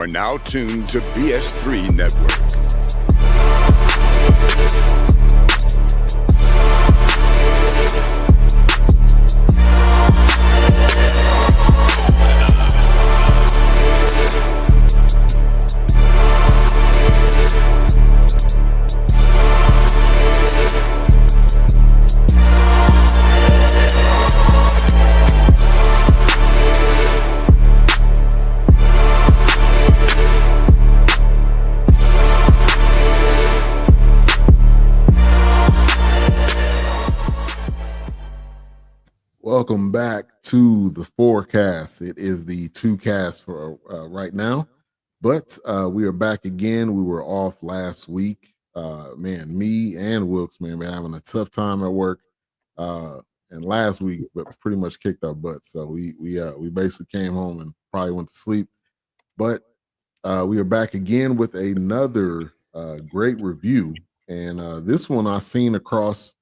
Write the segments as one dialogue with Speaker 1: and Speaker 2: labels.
Speaker 1: Are now tuned to BS3 Network.
Speaker 2: Welcome back to the forecast. It is the two cast for right now, but we are back again. We were off last week. Me and Wilkes, man, been having a tough time at work. And last week, but pretty much kicked our butts. So we basically came home and probably went to sleep. But we are back again with another great review, and this one I've seen across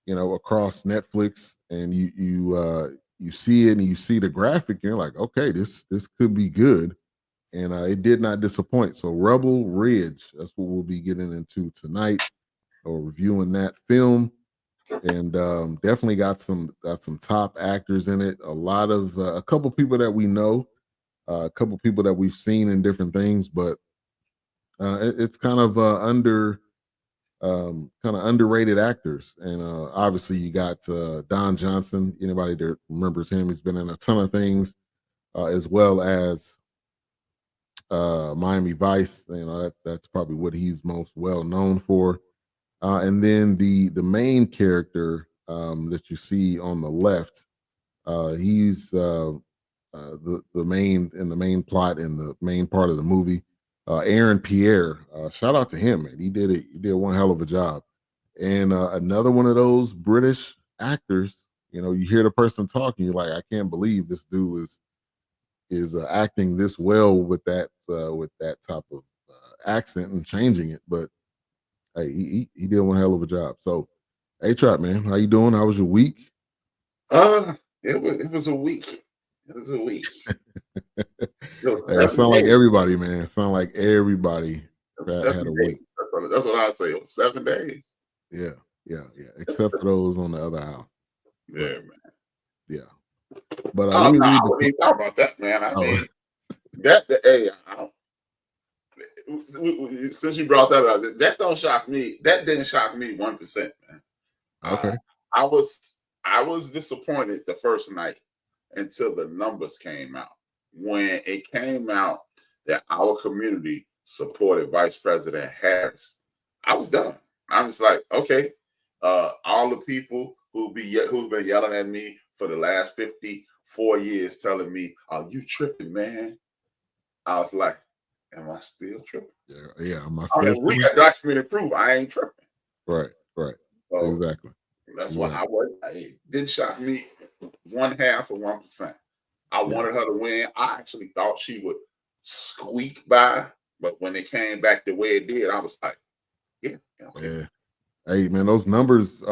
Speaker 2: Netflix, and you see it and you see the graphic, and you're like, okay, this could be good, and it did not disappoint. So Rebel Ridge, that's what we'll be getting into tonight, or reviewing that film, and definitely got some top actors in it. A couple people that we know, a couple people that we've seen in different things, but it's kind of underrated actors. And obviously you got Don Johnson. Anybody that remembers him, he's been in a ton of things, as well as Miami Vice. That's probably what he's most well known for. And then the main character that you see on the left, he's the main plot in the main part of the movie. Aaron Pierre, shout out to him, man. He did one hell of a job. And another one of those British actors, you hear the person talking, you're like, I can't believe this dude is acting this well with that type of accent and changing it. But hey, he did one hell of a job. So, hey, Trap, man, how you doing? How was your week?
Speaker 3: It was a week. It was a week.
Speaker 2: It sound like everybody, man. It sound like everybody had a week.
Speaker 3: That's what I'd say. It was 7 days.
Speaker 2: Yeah. Except for those on the other house.
Speaker 3: Yeah, man.
Speaker 2: Yeah. But
Speaker 3: I wouldn't even talk about that, man. I mean, since you brought that up, that don't shock me. That didn't shock me 1%, man.
Speaker 2: Okay.
Speaker 3: I was disappointed the first night until the numbers came out. When it came out that our community supported Vice President Harris, I was done. I was like, okay, all the people who've been yelling at me for the last 54 years, telling me, "Oh, you tripping, man?" I was like, "Am I still tripping?"
Speaker 2: Yeah.
Speaker 3: We got documented proof I ain't tripping.
Speaker 2: Right. So, exactly.
Speaker 3: That's why it didn't shock me 1/2 of 1%. I wanted her to win. I actually thought she would squeak by, but when it came back the way it did, I was like, yeah. Okay.
Speaker 2: Yeah. Hey, man, those numbers, it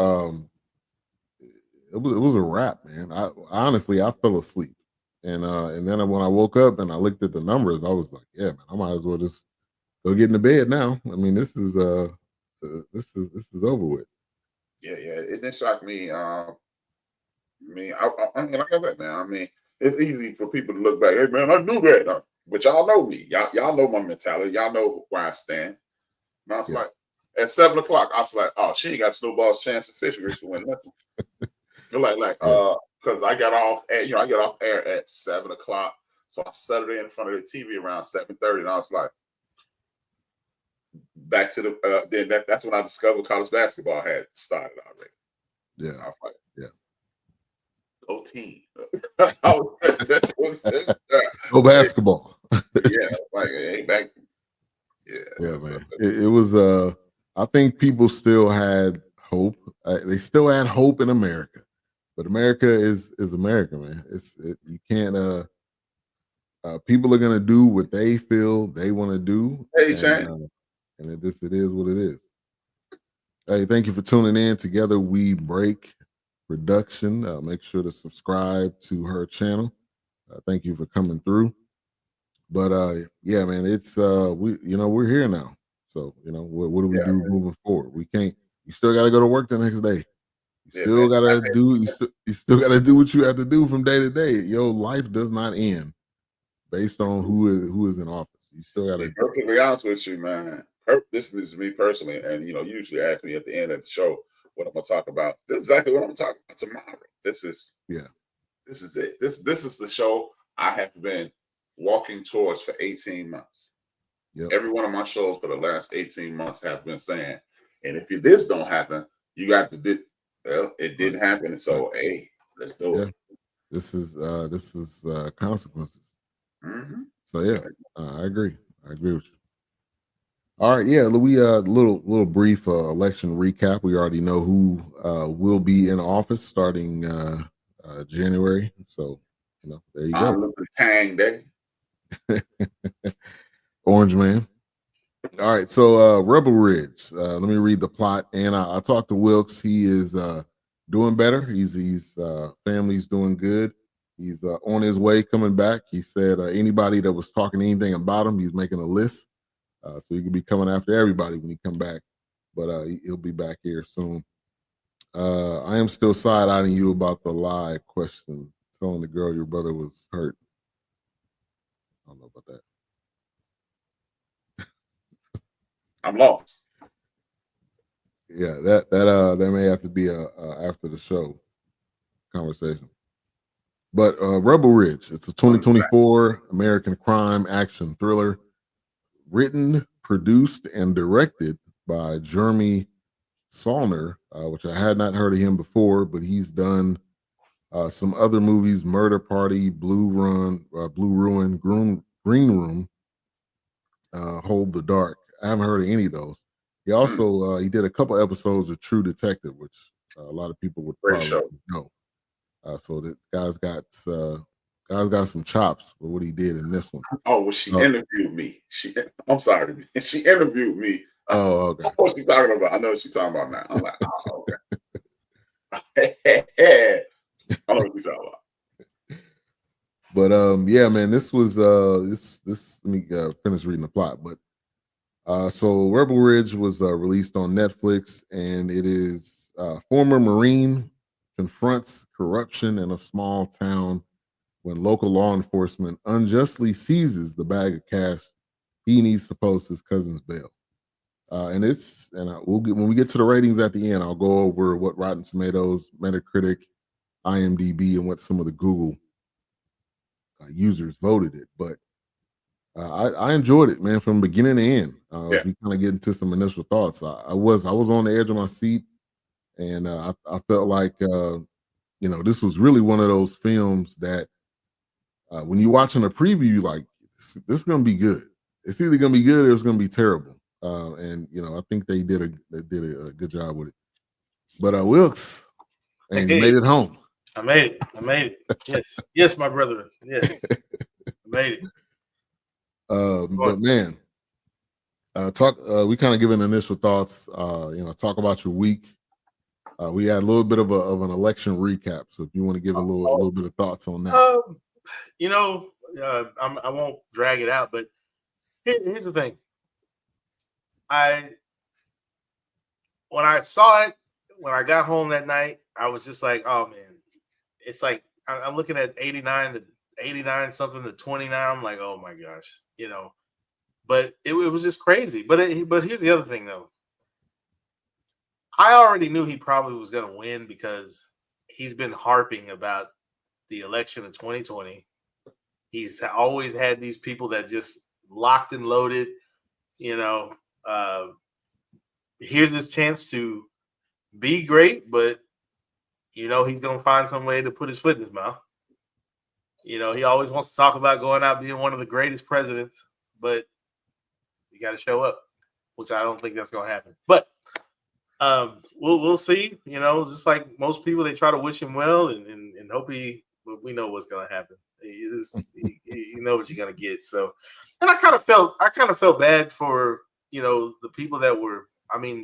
Speaker 2: was a wrap, man. I honestly fell asleep. And then when I woke up and I looked at the numbers, I was like, yeah, man, I might as well just go get into bed now. I mean, this is over with.
Speaker 3: Yeah, it didn't shock me. I mean, like I said, man, I mean, it's easy for people to look back. Hey, man, I knew that. But y'all know me. Y'all know my mentality. Y'all know where I stand. And I was like, at 7 o'clock, I was like, oh, she ain't got snowball's chance of fishing. She win nothing. You're like, because I got off air at 7 o'clock. So I set it in front of the TV around 7:30, and I was like, back to the then that's when I discovered college basketball had started already.
Speaker 2: Yeah.
Speaker 3: I was like,
Speaker 2: yeah.
Speaker 3: Go team.
Speaker 2: Go basketball.
Speaker 3: Yeah, like it ain't back.
Speaker 2: Yeah, man. It was I think people still had hope. They still had hope in America. But America is America, man. You can't people are gonna do what they feel they want to do.
Speaker 3: Hey, Chan.
Speaker 2: And it is what it is. Hey, thank you for tuning in. Together We Break Production. Make sure to subscribe to her channel. Thank you for coming through. But yeah, man, it's we're here now. So what do we
Speaker 3: Yeah,
Speaker 2: do moving forward? We can't. You still got to go to work the next day. You
Speaker 3: yeah,
Speaker 2: still
Speaker 3: man.
Speaker 2: got to do. You still got to do what you have to do from day to day. Your life does not end based on who is in office. You still got
Speaker 3: Be
Speaker 2: to.
Speaker 3: perfectly honest with you, man. This is me personally, and you usually ask me at the end of the show what I'm gonna talk about. This is exactly what I'm talking about tomorrow. This is
Speaker 2: Yeah.
Speaker 3: this is it. This is the show I have been walking towards for 18 months.
Speaker 2: Yep.
Speaker 3: Every one of my shows for the last 18 months have been saying, and if this don't happen, you got to do. Well, it didn't happen, and so hey, let's do
Speaker 2: Yeah.
Speaker 3: it.
Speaker 2: This is consequences.
Speaker 3: Mm-hmm.
Speaker 2: So yeah, I agree. I agree with you. All right, yeah, we little brief election recap. We already know who will be in office starting January. So there you
Speaker 3: I'm
Speaker 2: go.
Speaker 3: looking Kang Day.
Speaker 2: Orange Man. All right, so Rebel Ridge. Let me read the plot. And I talked to Wilkes. He is doing better. He's family's doing good. He's on his way coming back. He said anybody that was talking anything about him, he's making a list. So he could be coming after everybody when he come back. But he'll be back here soon. I am still side-eyeing you about the lie question, telling the girl your brother was hurt. I don't know about that.
Speaker 3: I'm lost.
Speaker 2: Yeah, that may have to be a after the show conversation. But Rebel Ridge, it's a 2024 American crime action thriller, written, produced, and directed by Jeremy Saulnier, which I had not heard of him before, but he's done some other movies: Murder Party, Blue Ruin, Green Room, Hold the Dark. I haven't heard of any of those. He also he did a couple episodes of True Detective, which a lot of people would
Speaker 3: Great
Speaker 2: probably
Speaker 3: show.
Speaker 2: know. So the guy's got some chops for what he did in this one.
Speaker 3: Oh, well, she interviewed me. I'm sorry. She interviewed me.
Speaker 2: Oh, okay.
Speaker 3: I know what she's talking about. I know what she's talking about now. I'm like, oh, okay. I know what she's talking about.
Speaker 2: But yeah, man, this was this let me finish reading the plot. But so Rebel Ridge was released on Netflix, and it is former Marine confronts corruption in a small town when local law enforcement unjustly seizes the bag of cash he needs to post his cousin's bail. We'll get when we get to the ratings at the end. I'll go over what Rotten Tomatoes, Metacritic, IMDb, and what some of the Google users voted it. But I enjoyed it, man, from beginning to end. We kind of get into some initial thoughts. I was on the edge of my seat, and I felt like this was really one of those films that when you're watching a preview, like this is gonna be good. It's either gonna be good or it's gonna be terrible. And I think they did a good job with it. But Wilkes, and you made it home.
Speaker 4: I made it. Yes, my brother. Yes, I made it.
Speaker 2: But man, talk. We kind of given initial thoughts. Talk about your week. We had a little bit of an election recap. So if you want to give a little bit of thoughts on that.
Speaker 4: I won't drag it out, but here's the thing. When I saw it, when I got home that night, I was just like, oh man, it's like I'm looking at 89 something to 29. I'm like, oh my gosh, but it was just crazy. But here's the other thing though. I already knew he probably was going to win because he's been harping about the election of 2020. He's always had these people that just locked and loaded, here's his chance to be great, but he's going to find some way to put his foot in his mouth. He always wants to talk about going out being one of the greatest presidents, but you got to show up, which I don't think that's going to happen. But we'll see. Just like most people, they try to wish him well and hope but we know what's going to happen. You know what you're going to get. So, and I kind of felt bad for the people that were. I mean,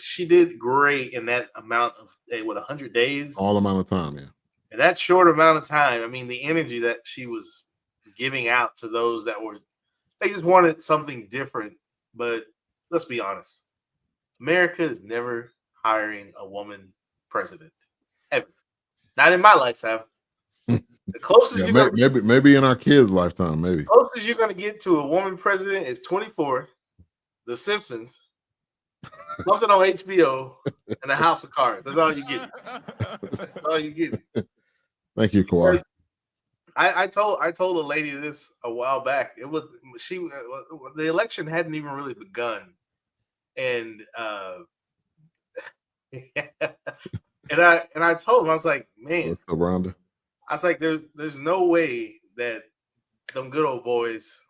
Speaker 4: she did great in that amount of 100 days,
Speaker 2: all amount of time, yeah.
Speaker 4: In that short amount of time. I mean, the energy that she was giving out to those that they just wanted something different. But let's be honest, America is never hiring a woman president ever. Not in my lifetime. The closest
Speaker 2: maybe in our kids' lifetime, maybe.
Speaker 4: The closest you're gonna get to a woman president is 24, The Simpsons, something on HBO, and a House of Cards. That's all you get. That's all you get.
Speaker 2: Thank you, Kawhi.
Speaker 4: I told a lady this a while back. It was the election hadn't even really begun, and and I told him, I was like, man,
Speaker 2: what's up, Rhonda?
Speaker 4: I was like, there's no way that them good old boys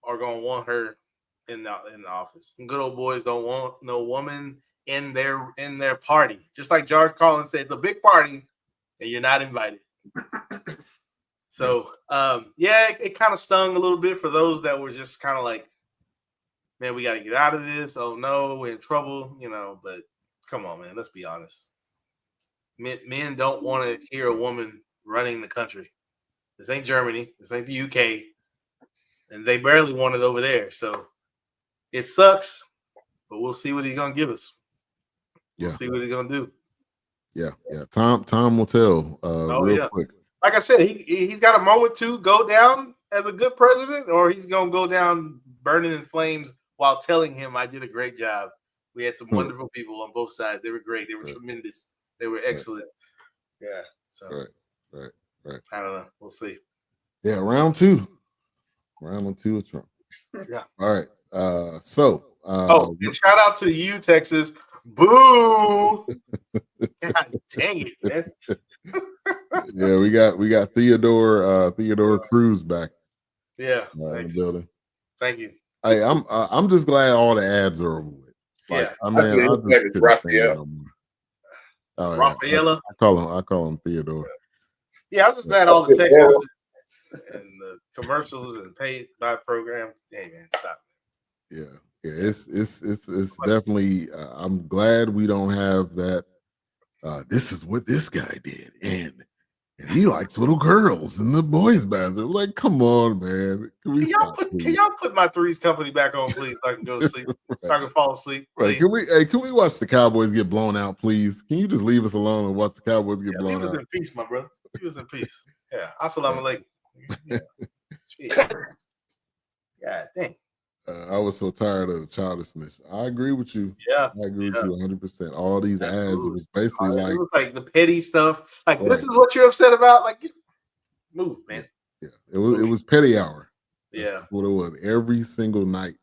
Speaker 4: are gonna want her in the office. Some good old boys don't want no woman in their party. Just like George Carlin said, it's a big party and you're not invited. So it kind of stung a little bit for those that were just kind of like, man, we got to get out of this. Oh no, we're in trouble, but come on, man, let's be honest. Men don't want to hear a woman running the country. This ain't Germany. This ain't the UK. And they barely want it over there. So it sucks, but we'll see what he's going to give us. We'll see what he's going to do.
Speaker 2: Yeah. Time will tell real quick.
Speaker 4: Like I said, he's got a moment to go down as a good president, or he's going to go down burning in flames while telling him, I did a great job. We had some wonderful people on both sides. They were great. They were tremendous. They were excellent. Yeah. So.
Speaker 2: Right.
Speaker 4: I don't know. We'll see.
Speaker 2: Yeah, round two of Trump.
Speaker 4: Yeah.
Speaker 2: All right. And
Speaker 4: shout out to you, Texas. Boo! God dang it, man.
Speaker 2: Yeah, we got Theodore Cruz back.
Speaker 4: Yeah,
Speaker 2: in the building.
Speaker 4: Thank you.
Speaker 2: Hey, I'm just glad all the ads are over with.
Speaker 3: I just Raphael.
Speaker 2: Rafaela. I call him Theodore.
Speaker 4: Yeah, I'm just glad all the text and the commercials and paid by program. Hey man, stop.
Speaker 2: Yeah, it's definitely. I'm glad we don't have that. This is what this guy did, and he likes little girls in the boys' bathroom. Like, come on, man. Can
Speaker 4: y'all put my Three's Company back on, please, so I can go to sleep, so I can fall asleep.
Speaker 2: Right. Can we watch the Cowboys get blown out, please? Can you just leave us alone and watch the Cowboys get blown out?
Speaker 4: Leave us in peace, my brother. Leave us in peace. Yeah. Assalamu alaikum. Yeah. God dang.
Speaker 2: I was so tired of the childishness. I agree with you.
Speaker 4: Yeah.
Speaker 2: I agree with you 100%. All these ads, it was basically
Speaker 4: it was like the petty stuff. Like, this is what you're upset about? Like, move, man.
Speaker 2: Yeah. It was petty hour.
Speaker 4: Yeah.
Speaker 2: That's what it was. Every single night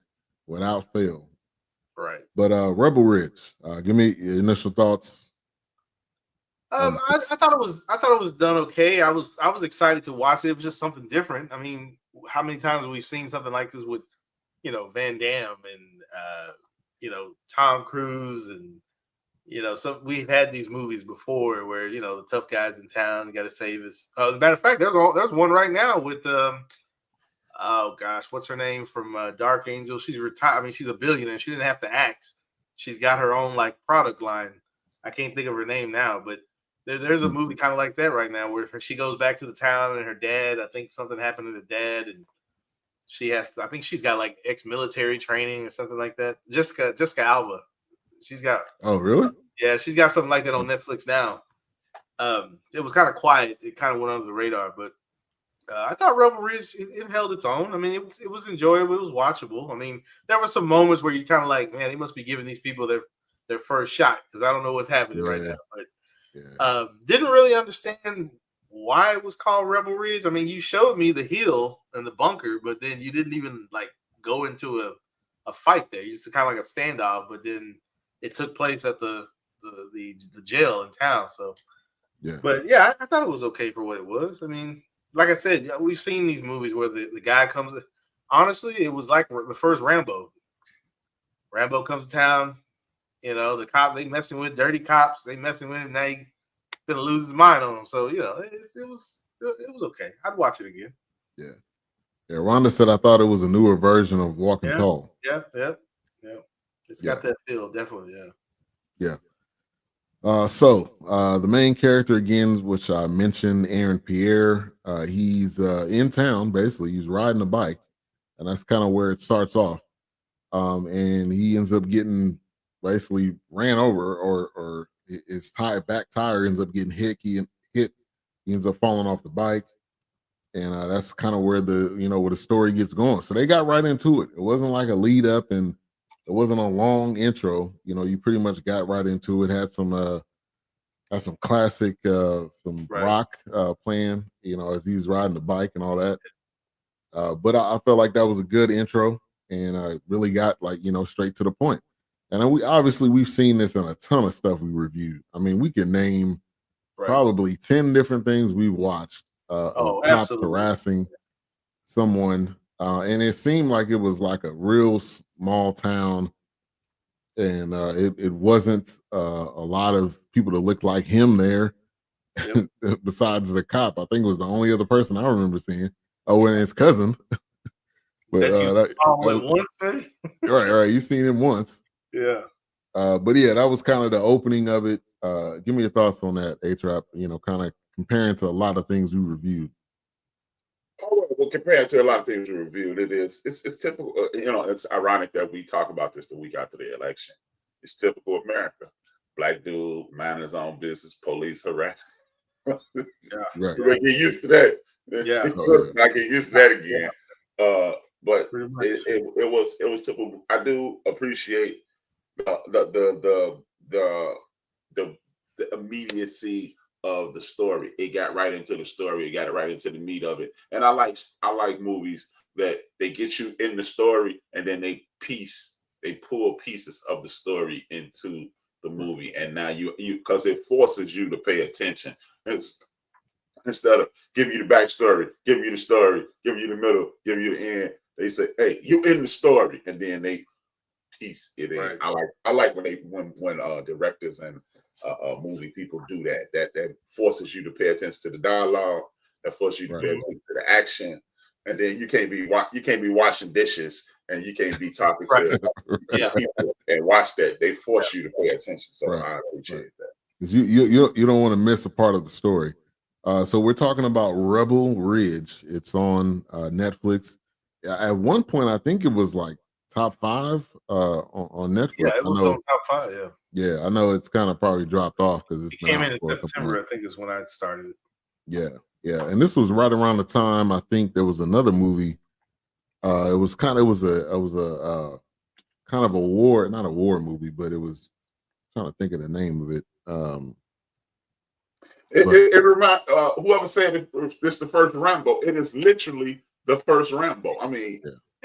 Speaker 2: without fail.
Speaker 4: Right.
Speaker 2: But Rebel Ridge, give me your initial thoughts.
Speaker 4: I thought it was done okay. I was excited to watch it. It was just something different. I mean, how many times have we seen something like this with, Van Damme and Tom Cruise and we've had these movies before where the tough guys in town got to save us. As a matter of fact, there's one right now with oh gosh, what's her name from Dark Angel? She's retired. I mean, she's a billionaire. She didn't have to act. She's got her own product line. I can't think of her name now, but there's a movie kind of like that right now where she goes back to the town and her dad. I think something happened to the dad, and she has to. I think she's got ex-military training or something like that. Jessica Alba. She's got.
Speaker 2: Oh, really?
Speaker 4: Yeah, she's got something like that on Netflix now. It was kind of quiet. It kind of went under the radar, but I thought Rebel Ridge it held its own. I mean, it was enjoyable. It was watchable. I mean, there were some moments where you kind of like, man, they must be giving these people their first shot because I don't know what's happening right now. But didn't really understand why it was called Rebel Ridge. I mean, you showed me the hill and the bunker, but then you didn't even go into a fight there. You just kind of like a standoff, but then it took place at the jail in town. So, but yeah, I thought it was okay for what it was. I mean, like I said, we've seen these movies where the guy comes. Honestly, it was like the first Rambo. Rambo comes to town. The cops they messing with dirty cops. They messing with him. Now he's gonna lose his mind on them. So it was okay. I'd watch it again.
Speaker 2: Yeah. Rhonda said I thought it was a newer version of Walking Tall.
Speaker 4: Yeah. It's got that feel, definitely. Yeah.
Speaker 2: The main character again, which I mentioned, Aaron Pierre, he's in town. Basically, he's riding a bike, and that's kind of where it starts off. And he ends up getting basically ran over, or his back tire ends up getting hit. He ends up falling off the bike, and that's kind of where where the story gets going. So they got right into it. It wasn't like a lead up, and it wasn't a long intro. You pretty much got right into it. Had some classic some rock playing, as he's riding the bike and all that. But I felt like that was a good intro, and I really got straight to the point. And we've seen this in a ton of stuff we reviewed. I mean, we can name probably 10 different things we've watched of cops harassing someone, and it seemed like it was like a real small town, and it wasn't a lot of people that looked like him there. Yep. Besides the cop, I think it was the only other person I remember seeing. Oh, and his cousin. But
Speaker 4: you saw him once, maybe?
Speaker 2: right. You seen him once.
Speaker 4: Yeah.
Speaker 2: But yeah, that was kind of the opening of it. Give me your thoughts on that, A-Trap, kind of comparing to a lot of things we reviewed.
Speaker 3: Oh, well, compared to a lot of things we reviewed, it's typical. It's ironic that we talk about this the week after the election. It's typical America. Black dude, mind his own business, police harass.
Speaker 2: Right.
Speaker 3: I get used to that.
Speaker 4: Yeah.
Speaker 3: I get used to that again. But it was typical. I do appreciate the immediacy of the story. It got right into the story. It got right into the meat of it. And I like movies that they get you in the story and then they pull pieces of the story into the movie. And now you because it forces you to pay attention. Instead of giving you the backstory, giving you the story, giving you the middle, giving you the end, they say, "Hey, you in the story," and then they piece it in. Right. I like when directors and movie people do that. That forces you to pay attention to the dialogue. That forces you to pay attention to the action, and then you can't be washing dishes and you can't be talking to people and watch that. They force you to pay attention. So I appreciate that.
Speaker 2: You don't want to miss a part of the story. So we're talking about Rebel Ridge. It's on Netflix. At one point, I think it was like top 5 on Netflix.
Speaker 4: Yeah, it was on top 5. Yeah.
Speaker 2: Yeah, I know it's kind of probably dropped off because it
Speaker 4: came in September. I think is when I started it.
Speaker 2: Yeah, and this was right around the time I think there was another movie. It was kind of a kind of a war, not a war movie, but it was I'm trying to think of the name of it.
Speaker 3: It reminds whoever said it's the first Rambo. It is literally the first Rambo. I mean,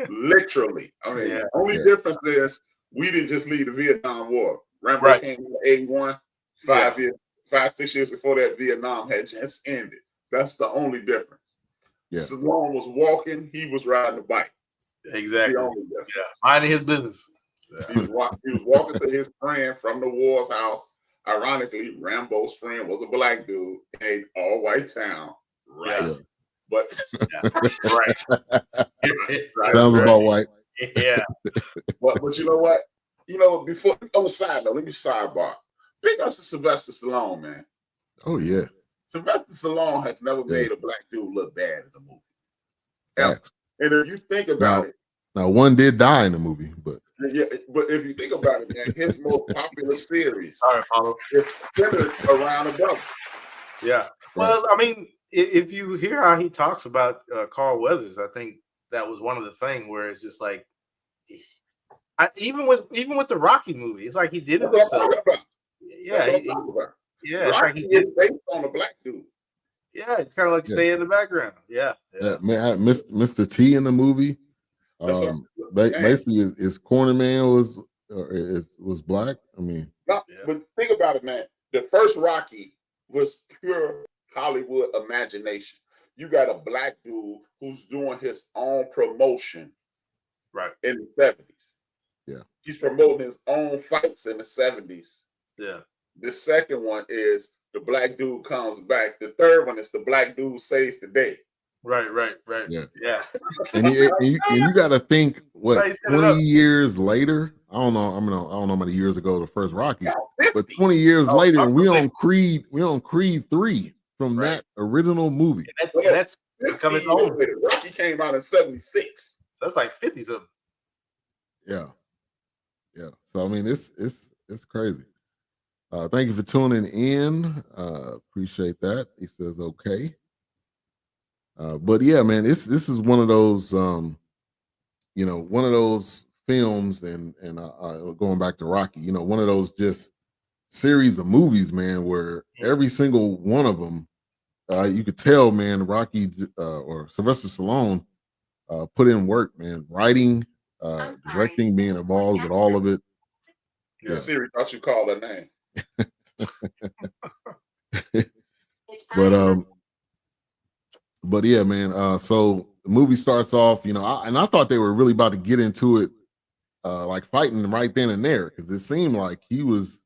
Speaker 3: literally. I mean, the only difference is we didn't just leave the Vietnam War. Rambo came in 81, 6 years before that. Vietnam had just ended. That's the only difference.
Speaker 2: Yeah.
Speaker 3: Stallone was walking, he was riding a bike.
Speaker 4: Exactly. Minding his business.
Speaker 3: Yeah. He was walking to his friend from the war's house. Ironically, Rambo's friend was a black dude in an all-white town. Right. Yeah. But
Speaker 2: sounds about white.
Speaker 4: Yeah.
Speaker 3: But you know what? Before on the side note, let me sidebar. Big ups to Sylvester Stallone, man.
Speaker 2: Oh yeah.
Speaker 3: Sylvester Stallone has never made a black dude look bad in the movie. And if you think about it,
Speaker 2: now one did die in the movie, but
Speaker 3: if you think about it, man, his most popular series is centered around a brother.
Speaker 4: Yeah. Well, I mean, if you hear how he talks about Carl Weathers, I think that was one of the things where it's just like, even with the Rocky movie, it's like he did it himself. It's like he did
Speaker 3: based on a black dude.
Speaker 4: Yeah, it's kind of like stay in the background. Yeah.
Speaker 2: Man, Mr. T in the movie. Basically, his corner man was black. I mean,
Speaker 3: but think about it, man. The first Rocky was pure Hollywood imagination. You got a black dude who's doing his own promotion, in the 70s.
Speaker 2: Yeah,
Speaker 3: he's promoting his own fights in the 70s.
Speaker 4: Yeah.
Speaker 3: The second one is the black dude comes back. The third one is the black dude saves the day.
Speaker 4: Right. Yeah.
Speaker 2: And you got to think what
Speaker 4: Right, set it
Speaker 2: 20
Speaker 4: up.
Speaker 2: years later. I don't know. I don't know how many years ago the first Rocky, but 20 years
Speaker 4: Oh,
Speaker 2: later,
Speaker 4: I'm
Speaker 2: and we
Speaker 4: gonna
Speaker 2: on Creed. We on Creed 3 from
Speaker 4: Right.
Speaker 2: that original movie.
Speaker 4: And that's become its own.
Speaker 3: Rocky came out in 76.
Speaker 4: That's like 50 something.
Speaker 2: Yeah. So I mean, it's crazy. Thank you for tuning in. Appreciate that. He says okay. But yeah, man, this is one of those, one of those films, and going back to Rocky, one of those just series of movies, man, where every single one of them, you could tell, man, Rocky or Sylvester Stallone put in work, man, writing, directing, being involved with all of it.
Speaker 3: Yeah, Siri thought you called her name.
Speaker 2: But yeah, man. So the movie starts off, I thought they were really about to get into it, like fighting right then and there, because it seemed like he was,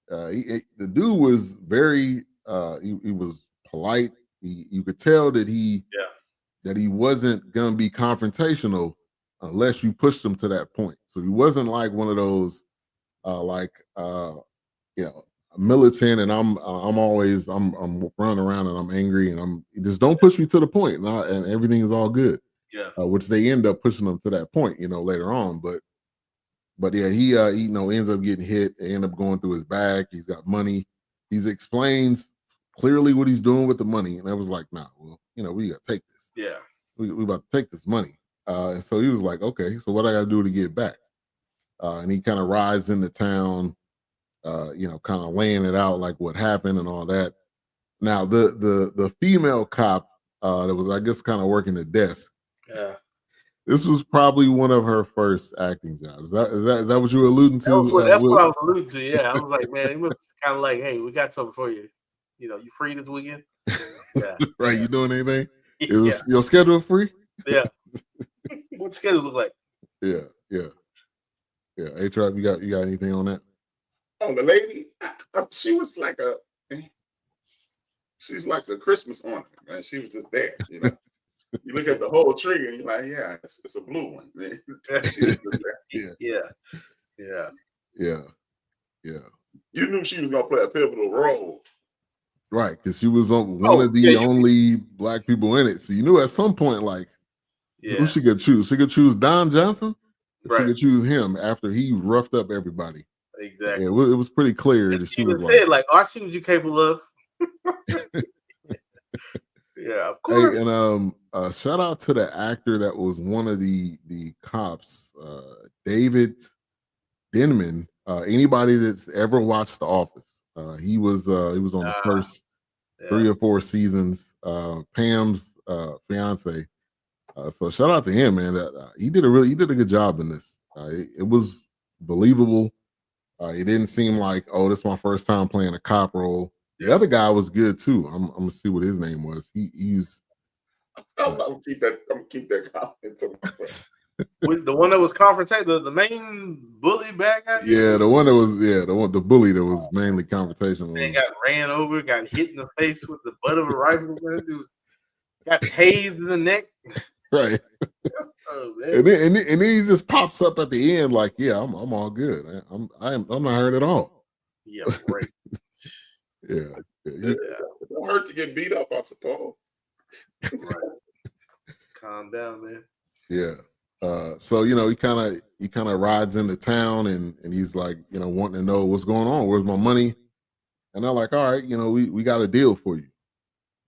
Speaker 2: the dude was very, he was polite. You could tell that he wasn't gonna be confrontational unless you pushed him to that point. So he wasn't like one of those, militant, and I'm running around and I'm angry and I'm just, don't push me to the point, and everything is all good.
Speaker 4: Yeah.
Speaker 2: Which they end up pushing them to that point, later on. But yeah, he ends up getting hit. They end up going through his bag. He's got money. He explains clearly what he's doing with the money, and I was like, nah, well, we gotta take this.
Speaker 4: Yeah.
Speaker 2: We about to take this money. And so he was like, okay, so what I gotta do to get it back? And he kind of rides into town, kind of laying it out like what happened and all that. Now the female cop that was, I guess, kind of working the desk.
Speaker 4: Yeah.
Speaker 2: This was probably one of her first acting jobs. Is that what you were alluding to?
Speaker 4: That's what I was alluding to. Yeah, I was like, man, it was kind of like, hey, we got something for you. You free this weekend? Yeah.
Speaker 2: Right. You doing anything? Is your schedule free?
Speaker 4: Yeah. What schedule look like?
Speaker 2: Yeah. A-Trap, you got anything on that?
Speaker 3: Oh, the lady, she was like she's like a Christmas ornament, man. She was just there, You look at the whole tree and you're like, yeah, it's a blue one. Man. She was just there.
Speaker 2: Yeah.
Speaker 3: You knew she was gonna play a pivotal role,
Speaker 2: right? Because she was one of the only black people in it, so you knew at some point, like, who she could choose. She could choose Don Johnson. Right. She could choose him after he roughed up everybody.
Speaker 4: Exactly.
Speaker 2: Yeah, it was pretty clear that she was
Speaker 4: said, like, oh, I see what you're capable of. Yeah, of course.
Speaker 2: Hey, and shout out to the actor that was one of the cops, David Denman. Anybody that's ever watched The Office, he was on the first 3 or 4 seasons. Pam's fiance. So shout out to him, man. That he did a good job in this. It was believable. It didn't seem like, oh, this is my first time playing a cop role. The other guy was good too. I'm gonna see what his name was. He's.
Speaker 3: I'm gonna keep that comment to myself.
Speaker 4: With the one that was confrontational, the main bully bad guy.
Speaker 2: Yeah, the one that was the bully that was mainly confrontational.
Speaker 4: They got ran over, got hit in the face with the butt of a rifle. Got tased in the neck.
Speaker 2: Right. Oh, man. And then he just pops up at the end like, yeah, I'm all good. I'm not hurt at all.
Speaker 4: Yeah, right.
Speaker 3: Yeah. It don't hurt to get beat up, I suppose.
Speaker 4: Right. Calm down, man.
Speaker 2: Yeah. So he kind of rides into town and he's like, wanting to know what's going on. Where's my money? And they're like, all right, we got a deal for you.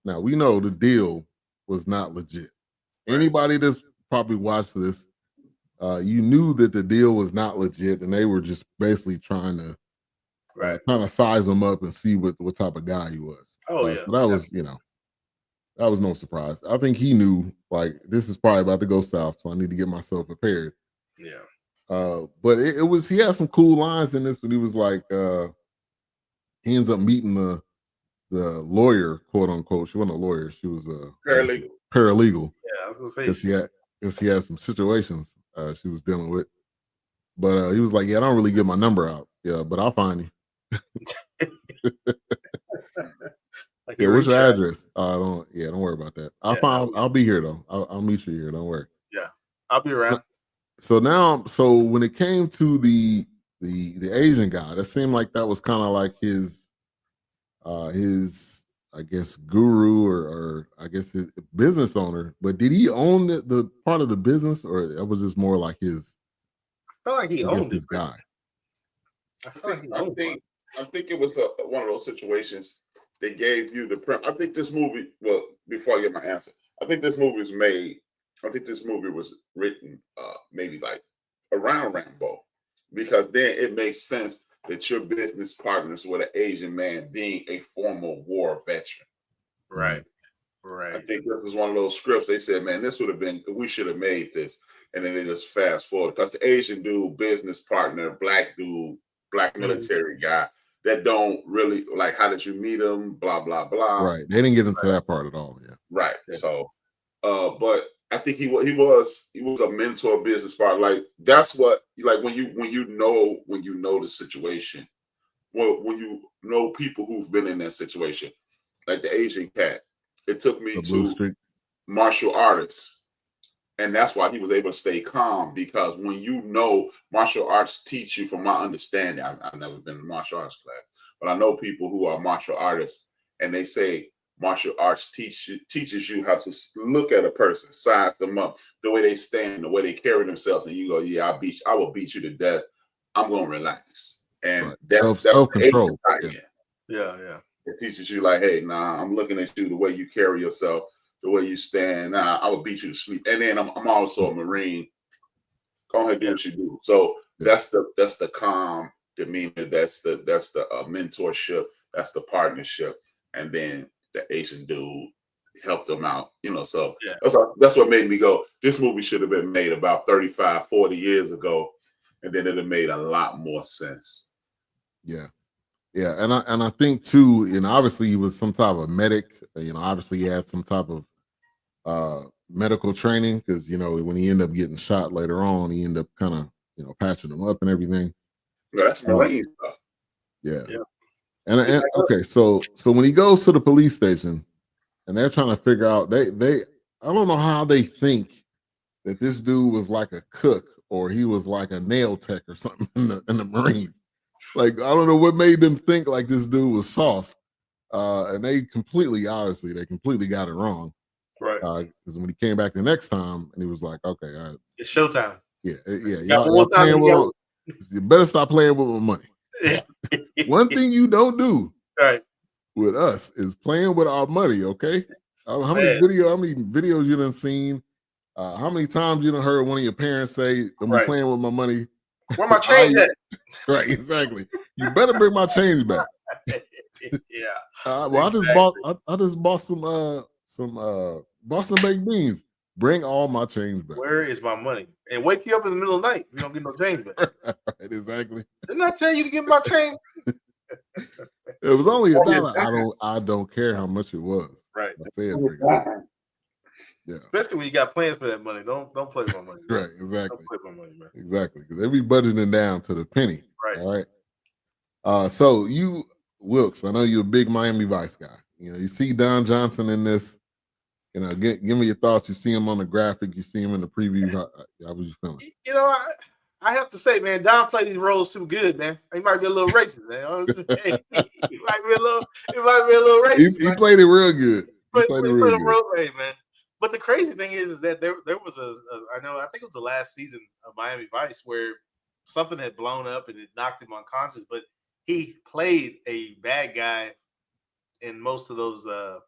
Speaker 2: Now we know the deal was not legit. Right. Anybody that's probably watched this, you knew that the deal was not legit, and they were just basically trying to size him up and see what type of guy he was.
Speaker 4: Oh yeah.
Speaker 2: So that was, that was no surprise. I think he knew, like, this is probably about to go south, so I need to get myself prepared.
Speaker 4: Yeah.
Speaker 2: But he had some cool lines in this when he was like, he ends up meeting the lawyer, quote unquote. She wasn't a lawyer, she was a paralegal.
Speaker 4: Yeah, I was gonna say
Speaker 2: because she had some situations she was dealing with. But he was like, yeah, I don't really give my number out. Yeah, but I'll find you.
Speaker 4: Like
Speaker 2: Yeah, what's your address? Don't worry about that. I'll be here though. I'll meet you here. Don't worry.
Speaker 4: Yeah, I'll be around.
Speaker 2: So when it came to the Asian guy, that seemed like that was kind of like his I guess guru or I guess his business owner. But did he own the part of the business, or that was just more like his?
Speaker 4: I feel like he owned
Speaker 2: his
Speaker 4: it.
Speaker 2: guy.
Speaker 3: I think it was one of those situations. They gave you the print. I think this movie. Well, before I get my answer, I think this movie was made. I think this movie was written maybe like around Rambo, because then it makes sense that your business partners with an Asian man being a former war veteran.
Speaker 4: Right. Right.
Speaker 3: I think this is one of those scripts. They said, man, this would have been, we should have made this. And then they just fast forward, because the Asian dude, business partner, black dude, black military guy, that don't really like, how did you meet him? Blah, blah, blah.
Speaker 2: Right. They didn't get into that part at all. Yeah.
Speaker 3: Right. Yeah. So, but I think he was a mentor, business partner. Like, that's what, like, when you know the situation, well, when you know people who've been in that situation, like the Asian cat, it took me to martial artists. And that's why he was able to stay calm, because when you know, martial arts teach you, from my understanding, I've never been in a martial arts class, but I know people who are martial artists, and they say martial arts teaches you how to look at a person, size them up, the way they stand, the way they carry themselves, and you go, yeah, I will beat you to death. I'm going to relax. And that's
Speaker 2: self-control.
Speaker 4: Yeah.
Speaker 3: It teaches you, like, hey, nah, I'm looking at you, the way you carry yourself, the way you stand. Nah, I will beat you to sleep. And then I'm also a Marine. Go ahead, do what you do. So that's the calm demeanor. That's the mentorship. That's the partnership. And then the Asian dude helped them out. So that's what made me go, this movie should have been made about 35, 40 years ago, and then it'd have made a lot more sense.
Speaker 2: Yeah. Yeah, and I think too, obviously he was some type of medic. Obviously he had some type of medical training, because when he ended up getting shot later on, he ended up kind of patching him up and everything.
Speaker 3: No, that's Marine stuff.
Speaker 2: Yeah. And okay, so when he goes to the police station, and they're trying to figure out, they I don't know how they think that this dude was like a cook, or he was like a nail tech or something in the Marines. Like, I don't know what made them think like this dude was soft. And they completely got it wrong.
Speaker 4: Right.
Speaker 2: Because when he came back the next time, and he was like, okay, all right,
Speaker 4: it's showtime.
Speaker 2: Yeah. Y'all playing with, you better stop playing with my money.
Speaker 4: Yeah.
Speaker 2: One thing you don't do
Speaker 3: with us is playing with our money, okay? How many videos you done seen? How many times you done heard one of your parents say, "I'm playing with my money"?
Speaker 4: Where my change at?
Speaker 2: Right, exactly. You better bring my change back. Well, I just bought some Boston baked beans. Bring all my change back.
Speaker 4: Where is my money? And wake you up in the middle of the night. You don't get no change back.
Speaker 2: Right, exactly.
Speaker 4: Didn't I tell you to give my change?
Speaker 2: It was only $1. I don't care how much it was.
Speaker 4: Right.
Speaker 2: I said, yeah.
Speaker 4: Especially when you got plans for that money. Don't play with my money. Man.
Speaker 2: Right, exactly.
Speaker 4: Don't play with my money, man.
Speaker 2: Exactly. Because they be budgeting down to the penny.
Speaker 4: Right.
Speaker 2: All right. So you, Wilkes, I know you're a big Miami Vice guy. You see Don Johnson in this. Give me your thoughts. You see him on the graphic. You see him in the preview. How was you feeling?
Speaker 4: I have to say, man, Don played these roles too good, man. He might be a little racist, man. He might be a little racist.
Speaker 2: He played it real good.
Speaker 4: He played it real good, man. But the crazy thing is that there was I think it was the last season of Miami Vice where something had blown up and it knocked him unconscious, but he played a bad guy in most of those the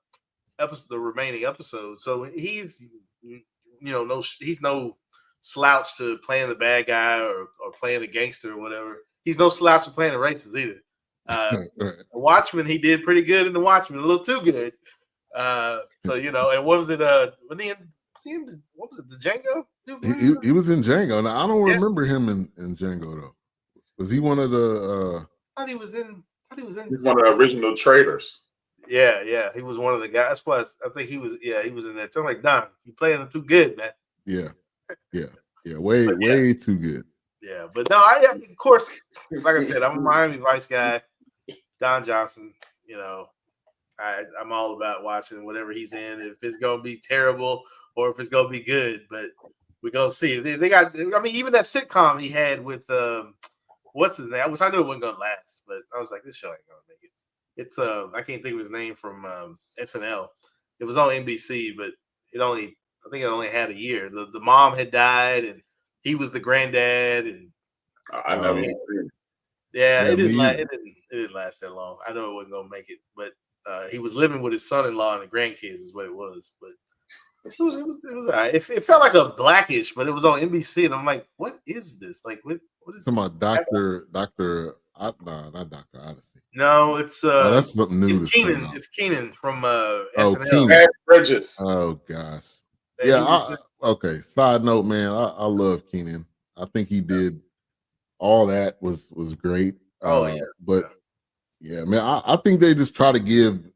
Speaker 4: remaining episodes. So he's he's no slouch to playing the bad guy or playing the gangster or whatever. He's no slouch to playing the racist either. The Watchmen, he did pretty good in the Watchmen, a little too good. So and what was it? What was it? The Django?
Speaker 2: He was in Django. Now I don't remember him in Django though. Was he one of the?
Speaker 4: I thought he was in.
Speaker 3: He's one of the original traders.
Speaker 4: Yeah, he was one of the guys. Plus, I think he was in that. So I'm like, Don, you playing him too good, man.
Speaker 2: Yeah, way too good.
Speaker 4: Yeah, but no, of course, like I said, I'm a Miami Vice guy. Don Johnson, I'm all about watching whatever he's in. If it's gonna be terrible or if it's gonna be good, but we're gonna see. They got. I mean, even that sitcom he had with what's his name? I knew it wasn't gonna last, but I was like, this show ain't gonna make it. It's I can't think of his name from SNL. It was on NBC, but I think it only had a year. The mom had died, and he was the granddad, and
Speaker 3: I never even seen it.
Speaker 4: yeah,
Speaker 2: Yeah,
Speaker 4: it didn't
Speaker 2: me
Speaker 4: last.
Speaker 2: either.
Speaker 4: It didn't last that long. I know it wasn't gonna make it, but he was living with his son-in-law and the grandkids is what it was. But it was all right. It felt like a Blackish, but it was on NBC, and I'm like, what is this? Like, what is
Speaker 2: Talking
Speaker 4: this?
Speaker 2: about Doctor. No, not Doctor Odyssey.
Speaker 4: No, it's
Speaker 2: Oh, that's something new.
Speaker 4: it's
Speaker 2: that's
Speaker 4: Keenan.
Speaker 2: coming out.
Speaker 4: It's Keenan from
Speaker 2: Oh,
Speaker 4: SNL.
Speaker 2: Keenan.
Speaker 3: Bad Bridges.
Speaker 2: Oh gosh.
Speaker 4: And
Speaker 2: Yeah.
Speaker 4: he was
Speaker 2: Okay. Side note, man. I love Keenan. I think he did all that was great.
Speaker 4: Oh, yeah.
Speaker 2: But yeah, man. I think they just try to give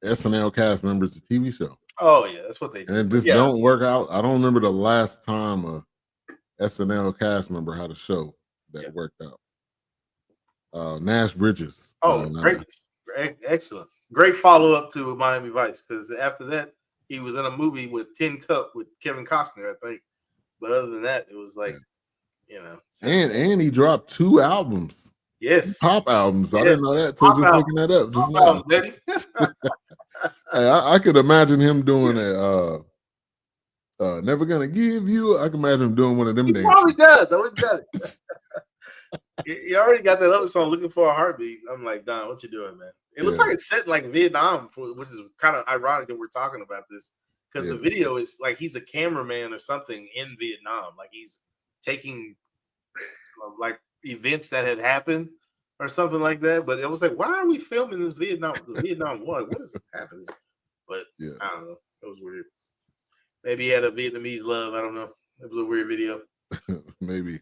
Speaker 2: SNL cast members a TV show,
Speaker 4: oh yeah, that's what they do.
Speaker 2: and it
Speaker 4: But
Speaker 2: just
Speaker 4: yeah,
Speaker 2: don't work out. I don't remember the last time a SNL cast member had a show that worked out. Nash Bridges.
Speaker 4: oh, great, excellent, great follow up to Miami Vice, because after that he was in a movie with Tin Cup with Kevin Costner, I think. But other than that, it was like,
Speaker 2: And he dropped 2 albums.
Speaker 4: yes,
Speaker 2: Pop albums. I
Speaker 4: Yes.
Speaker 2: didn't know that till
Speaker 4: Pop
Speaker 2: just
Speaker 4: albums.
Speaker 2: looking that up just
Speaker 4: Pop
Speaker 2: now.
Speaker 4: albums, baby.
Speaker 2: Hey, I could imagine him doing a Never Gonna Give You. I can imagine him doing one of them
Speaker 4: He
Speaker 2: days.
Speaker 4: probably does. I would does. He already got that other song, "Looking for a Heartbeat." I'm like, Don, what you doing, man? It looks
Speaker 2: Yeah.
Speaker 4: like it's set in like Vietnam, which is kind of ironic that we're talking about this, because the video is like he's a cameraman or something in Vietnam, like he's taking like events that had happened or something like that. But it was like, why are we filming this the Vietnam War? What is happening? But I don't know. It was weird. Maybe he had a Vietnamese love. I don't know. It was a weird video.
Speaker 2: maybe.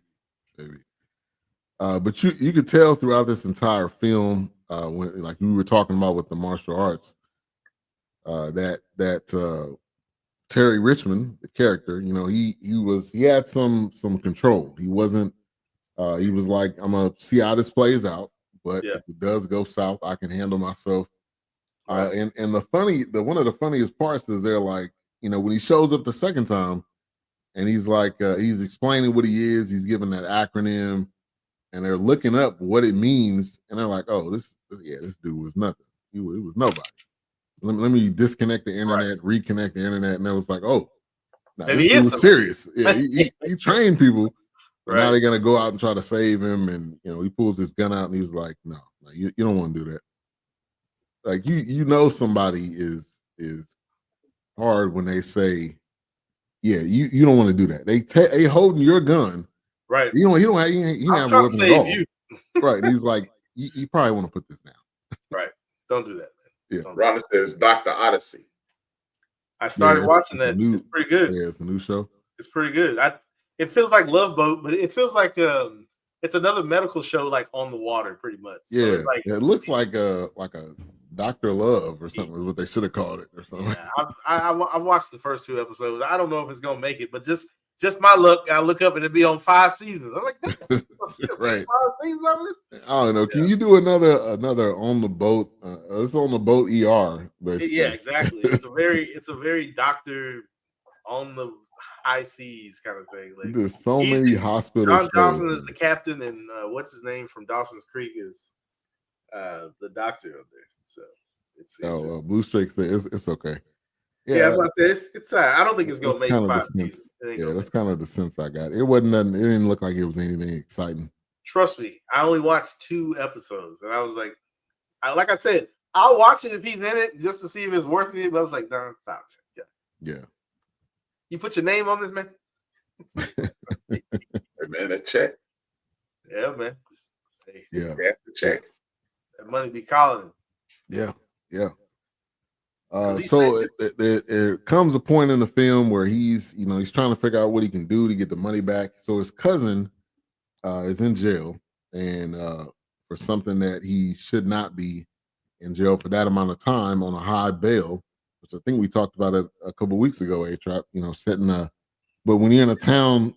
Speaker 2: But you could tell throughout this entire film, when like we were talking about with the martial arts, that Terry Richmond, the character, he had some control. He wasn't. He was like, I'm gonna see how this plays out, but if it does go south, I can handle myself. And one of the funniest parts is they're like, when he shows up the second time, and he's like, he's explaining what he is. He's giving that acronym, and they're looking up what it means, and they're like, oh, this dude was nothing. He was nobody. Let me disconnect the internet, reconnect the internet, and it was like, oh,
Speaker 4: maybe
Speaker 2: this dude was serious. Yeah, he trained people.
Speaker 4: Right.
Speaker 2: Now they're gonna go out and try to save him, and he pulls his gun out, and he was like, "No, you don't want to do that." Like somebody is hard when they say, "Yeah, you don't want to do that." They holding your gun,
Speaker 4: right?
Speaker 2: He don't have a weapon at all, right? And he's like, "You probably want to put this down."
Speaker 4: Right? Don't do that, man.
Speaker 2: Yeah.
Speaker 3: Ronald says Dr. Odyssey.
Speaker 4: I started watching that. It's pretty good.
Speaker 2: Yeah, it's a new show.
Speaker 4: It's pretty good. It feels like Love Boat, but it feels like it's another medical show, like on the water, pretty much. So
Speaker 2: Yeah,
Speaker 4: it's like,
Speaker 2: it looks like a Dr. Love or something is what they should have called it or something.
Speaker 4: Yeah, I've watched the first 2 episodes. I don't know if it's gonna make it, but just my luck. I look up and it'd be on 5 seasons. I'm like,
Speaker 2: right.
Speaker 4: 5 seasons of this?
Speaker 2: I don't know. Can you do another on the boat? It's on the boat ER. Basically.
Speaker 4: Yeah, exactly. It's a very doctor on the high seas kind of thing. Like,
Speaker 2: there's so many hospitals.
Speaker 4: John Johnson is the captain, and what's his name from Dawson's Creek is the doctor up there. So it's
Speaker 2: Blue Streak says it's okay.
Speaker 4: Yeah, it's I don't think it's gonna make 5 seasons.
Speaker 2: Yeah, that's kind of the sense I got. It wasn't nothing. It didn't look like it was anything exciting.
Speaker 4: Trust me, I only watched 2 episodes, and I was like, like I said, I'll watch it if he's in it just to see if it's worth it. But I was like, no, stop.
Speaker 2: Yeah.
Speaker 4: You put your name on this, man.
Speaker 3: Hey, man, that check.
Speaker 4: Yeah, man.
Speaker 2: Yeah.
Speaker 3: The check.
Speaker 4: That money be calling him.
Speaker 2: Yeah. So it comes a point in the film where he's trying to figure out what he can do to get the money back. So his cousin is in jail, and for something that he should not be in jail for that amount of time on a high bail, which I think we talked about it a couple of weeks ago. A-Trap, setting a. But when you're in a town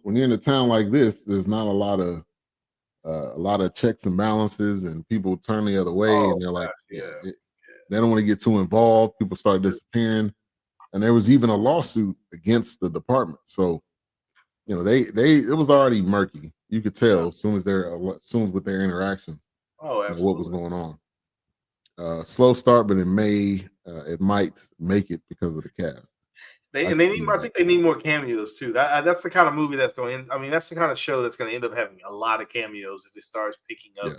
Speaker 2: like this, there's not a lot of checks and balances, and people turn the other way, and they're like, they don't want to get too involved. People start disappearing, and there was even a lawsuit against the department. So, you know, it was already murky. You could tell as soon as with their interactions, what was going on. Slow start, but in May, it might make it because of the cast.
Speaker 4: I think they need more cameos too. That's the kind of movie that's going. That's the kind of show that's going to end up having a lot of cameos if it starts picking up. Yeah.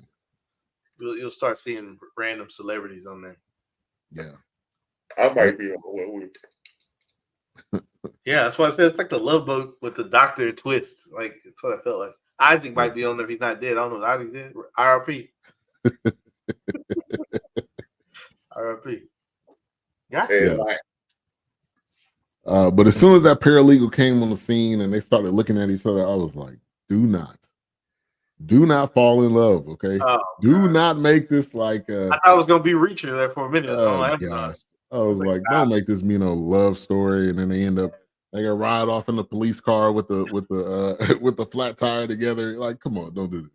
Speaker 4: You'll start seeing random celebrities on there.
Speaker 2: Yeah,
Speaker 3: I might be on the way.
Speaker 4: Yeah, that's why I said it's like the Love Boat with the Doctor twist. Like it's what I felt like. Isaac might be on there if he's not dead. I don't know. If Isaac did. R.I.P. R.I.P.
Speaker 3: Yeah.
Speaker 2: But as soon as that paralegal came on the scene and they started looking at each other, I was like, do not fall in love, okay? Do not make this like
Speaker 4: I thought it was gonna be Reacher there for a minute.
Speaker 2: Oh gosh. I was like, don't make this love story, and then they got ride off in the police car with the with the flat tire together. Like, come on, don't do this.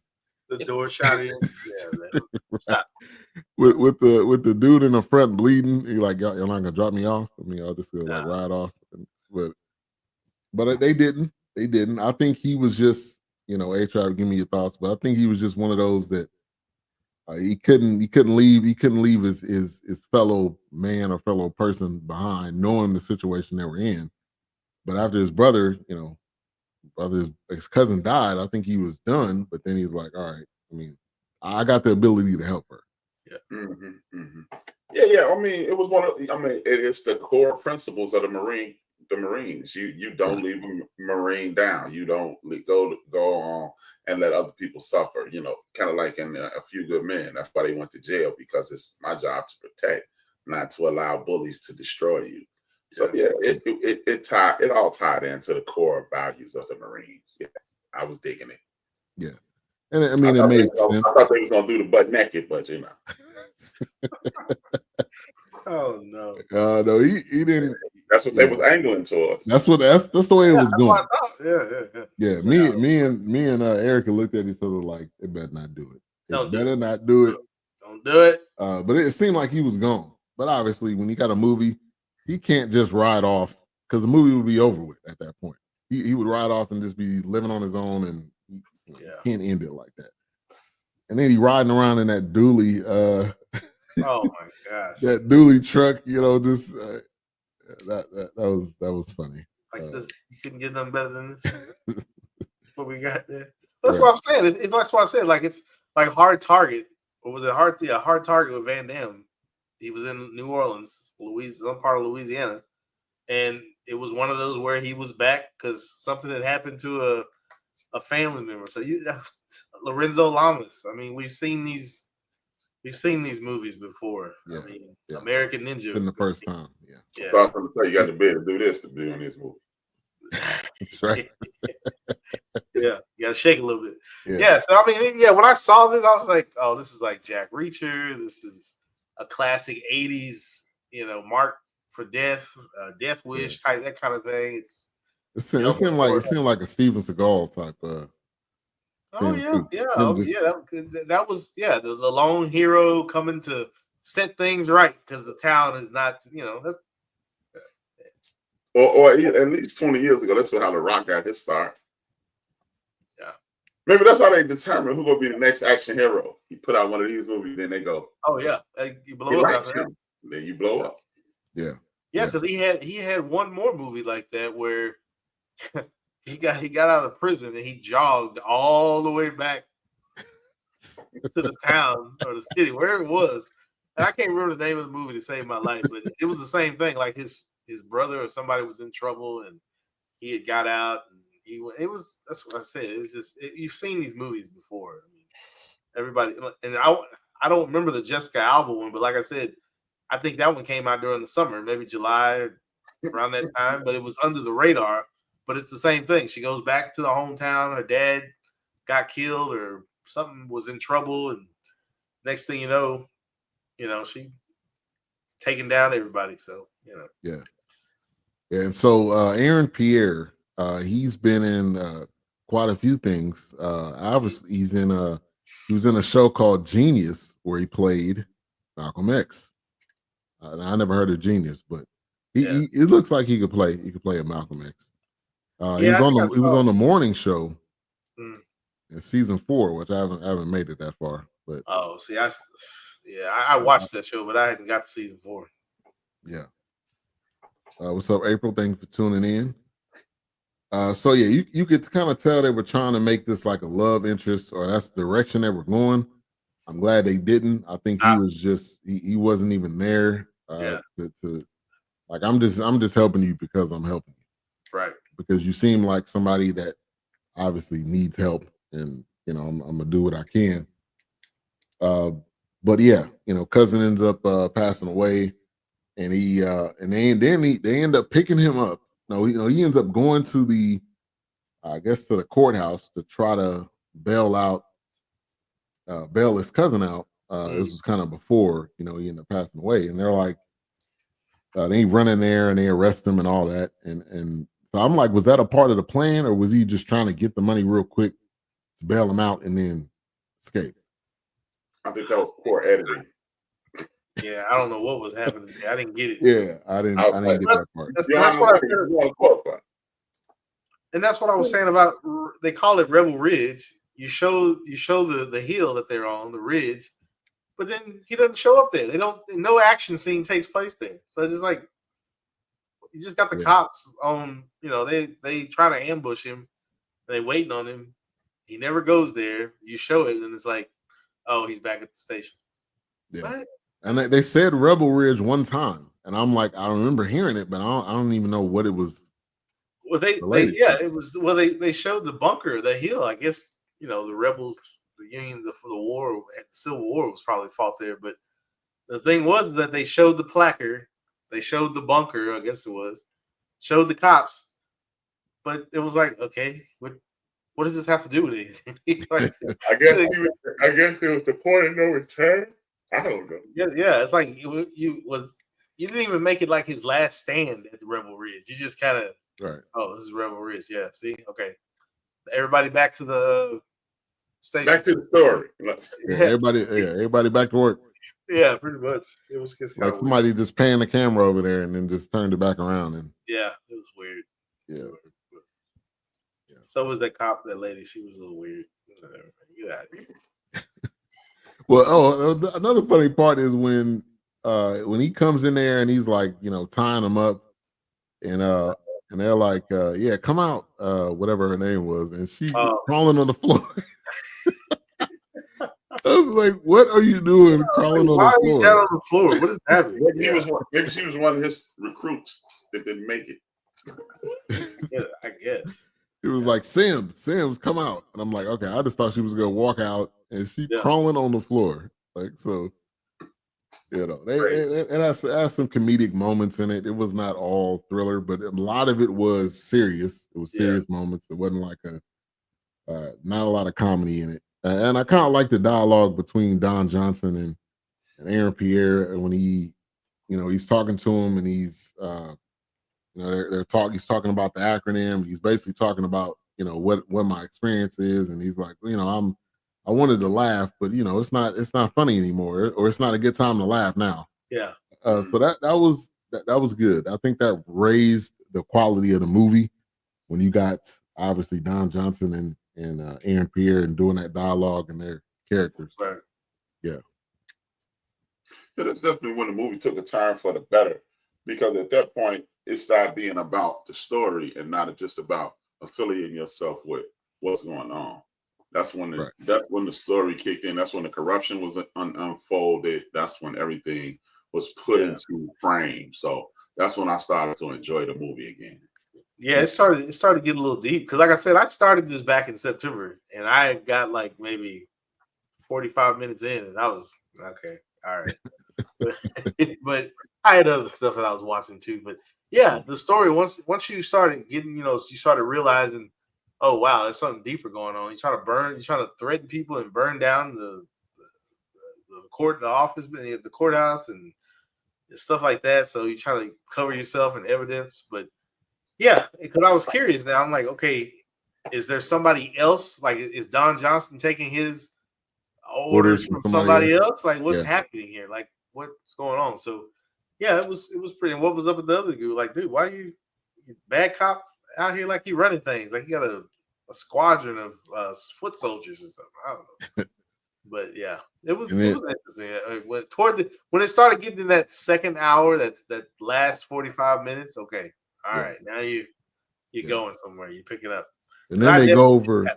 Speaker 4: The door shot in. Yeah,
Speaker 2: right. With the dude in the front bleeding, he like, y'all not gonna drop me off. I'll just like ride off. But they didn't. They didn't. I think he was just, A-Tribe, give me your thoughts. But I think he was just one of those that he couldn't leave his fellow man or fellow person behind, knowing the situation they were in. But after his brother, his cousin died, I think he was done. But then he's like, all right, I got the ability to help her.
Speaker 3: Yeah. Mm-hmm, mm-hmm. Yeah. It was it is the core principles of the Marines. You don't leave a Marine down. You don't go on and let other people suffer. Kind of like in A Few Good Men. That's why they went to jail, because it's my job to protect, not to allow bullies to destroy you. So yeah, it all tied into the core values of the Marines. Yeah, I was digging it.
Speaker 2: Yeah, and it made sense.
Speaker 3: I thought they was gonna do the butt naked, but
Speaker 4: Oh no!
Speaker 2: No, he didn't.
Speaker 3: That's what they was angling towards.
Speaker 2: That's the way it was going.
Speaker 4: Yeah.
Speaker 2: Me and Erica looked at each other like, they better not do it.
Speaker 4: Don't
Speaker 2: do it.
Speaker 4: Don't do it.
Speaker 2: But it seemed like he was gone. But obviously, when he got a movie, he can't just ride off, because the movie would be over with at that point. He would ride off and just be living on his own, and he can't end it like that. And then he riding around in that dually.
Speaker 4: Oh my gosh!
Speaker 2: That dually truck, just that was funny.
Speaker 4: Like this, you couldn't get nothing better than this. What we got there? That's what I'm saying. That's why I said, like, it's like Hard Target. What was it? Hard Target with Van Damme. He was in New Orleans, some part of Louisiana, and it was one of those where he was back because something had happened to a family member. So Lorenzo Lamas. We've seen these movies before.
Speaker 2: Yeah.
Speaker 4: American Ninja.
Speaker 2: Been the first time.
Speaker 3: Yeah. I was going to say, you got to be able to do this to be in this movie.
Speaker 2: That's right.
Speaker 4: Yeah, you got to shake a little bit. Yeah. So when I saw this, I was like, oh, this is like Jack Reacher. This is a classic 80s, Mark for Death, Death Wish type, that kind of thing.
Speaker 2: It seemed like a Steven Seagal type.
Speaker 4: That was the lone hero coming to set things right because the town is not, that's.
Speaker 3: Or at least 20 years ago, that's how The Rock got his start.
Speaker 4: Yeah.
Speaker 3: Maybe that's how they determine who's going to be the next action hero. He put out one of these movies, then they go,
Speaker 4: oh yeah, you blow up after him.
Speaker 3: Then you blow up.
Speaker 2: Yeah.
Speaker 4: Yeah, because he had one more movie like that where he got out of prison and he jogged all the way back to the town or the city, wherever it was. And I can't remember the name of the movie to save my life, but it was the same thing. Like his brother or somebody was in trouble and he had got out. And that's what I said. It was just, you've seen these movies before. Everybody, and I don't remember the Jessica Alba one, but like I said, I think that one came out during the summer, maybe July, around that time, but it was under the radar. But it's the same thing. She goes back to the hometown. Her dad got killed or something was in trouble. And next thing you know, she taking down everybody. So,
Speaker 2: Yeah. And so Aaron Pierre, he's been in quite a few things. Obviously, he was in a show called Genius where he played Malcolm X. I never heard of Genius, but he it looks like he could play. He could play a Malcolm X. He was on the morning show in season 4, which I haven't made it that far. But
Speaker 4: see, I watched that show, but I hadn't got to season 4.
Speaker 2: Yeah. What's up, April? Thank you for tuning in. So yeah, you could kind of tell they were trying to make this like a love interest, or that's the direction they were going. I'm glad they didn't. I think he was just he wasn't even there. To like I'm just helping you because I'm helping you.
Speaker 4: Right.
Speaker 2: Because you seem like somebody that obviously needs help, and I'm gonna do what I can. But yeah, cousin ends up passing away, and they end up picking him up. No, he ends up going to the courthouse to try to bail his cousin out. This was kind of before, he ended up passing away, and they're like, they run in there and they arrest him and all that. And so I'm like, was that a part of the plan, or was he just trying to get the money real quick to bail him out and then escape?
Speaker 3: I think that was poor editing.
Speaker 4: Yeah, I don't know what was happening. I didn't get it.
Speaker 2: Yeah, I didn't get that part.
Speaker 4: That's what I heard. And that's what I was saying about, they call it Rebel Ridge. You show the hill that they're on, the ridge, but then he doesn't show up there. No action scene takes place there. So it's just like, you just got the cops on, they try to ambush him. They waiting on him. He never goes there. You show it, and it's like, oh, he's back at the station.
Speaker 2: Yeah.
Speaker 4: What?
Speaker 2: And they said Rebel Ridge one time, and I'm like, I remember hearing it, but I don't even know what it was.
Speaker 4: Well, they showed the bunker, the hill. I guess the rebels, the Union, for the war, the Civil War was probably fought there. But the thing was that they showed the placard, they showed the bunker. I guess it was, showed the cops, but it was like, okay, what does this have to do with anything? Like,
Speaker 3: I guess it was the point of no return. I don't know.
Speaker 4: Yeah. It's like you didn't even make it like his last stand at the Rebel Ridge. You just kind of,
Speaker 2: right.
Speaker 4: Oh, this is Rebel Ridge. Yeah. See, okay. Everybody back to the station.
Speaker 3: Back to the story.
Speaker 2: Everybody back to work.
Speaker 4: Yeah, pretty much. It was just
Speaker 2: like somebody just panned the camera over there and then just turned it back around. And
Speaker 4: yeah, it was weird.
Speaker 2: Yeah.
Speaker 4: So was that cop, that lady. She was a little weird. Get out of here.
Speaker 2: Well, another funny part is when he comes in there and he's like, tying him up, and they're like, yeah, come out, whatever her name was, and she crawling on the floor. I was like, what are you doing crawling on the floor?
Speaker 4: Why are you down on the floor? What is happening?
Speaker 3: Maybe she was one of his recruits that didn't make it.
Speaker 4: Yeah, I guess.
Speaker 2: It was like, Sims, come out. And I'm like, okay, I just thought she was going to walk out, and she crawling on the floor. Like, so, it has some comedic moments in it. It was not all thriller, but a lot of it was serious. It was serious moments. It wasn't like not a lot of comedy in it. And I kind of like the dialogue between Don Johnson and Aaron Pierre when he's talking to him, and he's he's talking about the acronym. He's basically talking about what my experience is, and he's like, I wanted to laugh, but it's not funny anymore, or it's not a good time to laugh now.
Speaker 4: Yeah.
Speaker 2: So that was good. I think that raised the quality of the movie when you got obviously Don Johnson and Aaron Pierre and doing that dialogue and their characters.
Speaker 3: Right.
Speaker 2: Yeah.
Speaker 3: That's definitely when the movie took a turn for the better, because at that point it started being about the story and not just about affiliating yourself with what's going on. That's when the story kicked in. That's when the corruption was unfolded. That's when everything was put into frame. So that's when I started to enjoy the movie again.
Speaker 4: Yeah, it started getting a little deep, because, like I said, I started this back in September, and I got like maybe 45 minutes in, and I was okay, all right. But I had other stuff that I was watching too. But yeah, the story, once you started getting, you started realizing, oh wow, there's something deeper going on. You try to threaten people and burn down the court, the office, the courthouse, and stuff like that. So you try to cover yourself in evidence, but yeah, because I was curious now. I'm like, okay, is there somebody else? Like, is Don Johnson taking his orders from somebody else? Like, what's happening here? Like, what's going on? So Yeah, it was pretty. And what was up with the other dude? Like, dude, why you bad cop out here like you running things? Like you got a squadron of foot soldiers or something. I don't know. But yeah, it was interesting. When it started getting in that second hour, that last 45 minutes, okay, all right, now you're going somewhere. You pick it up.
Speaker 2: And then they go over,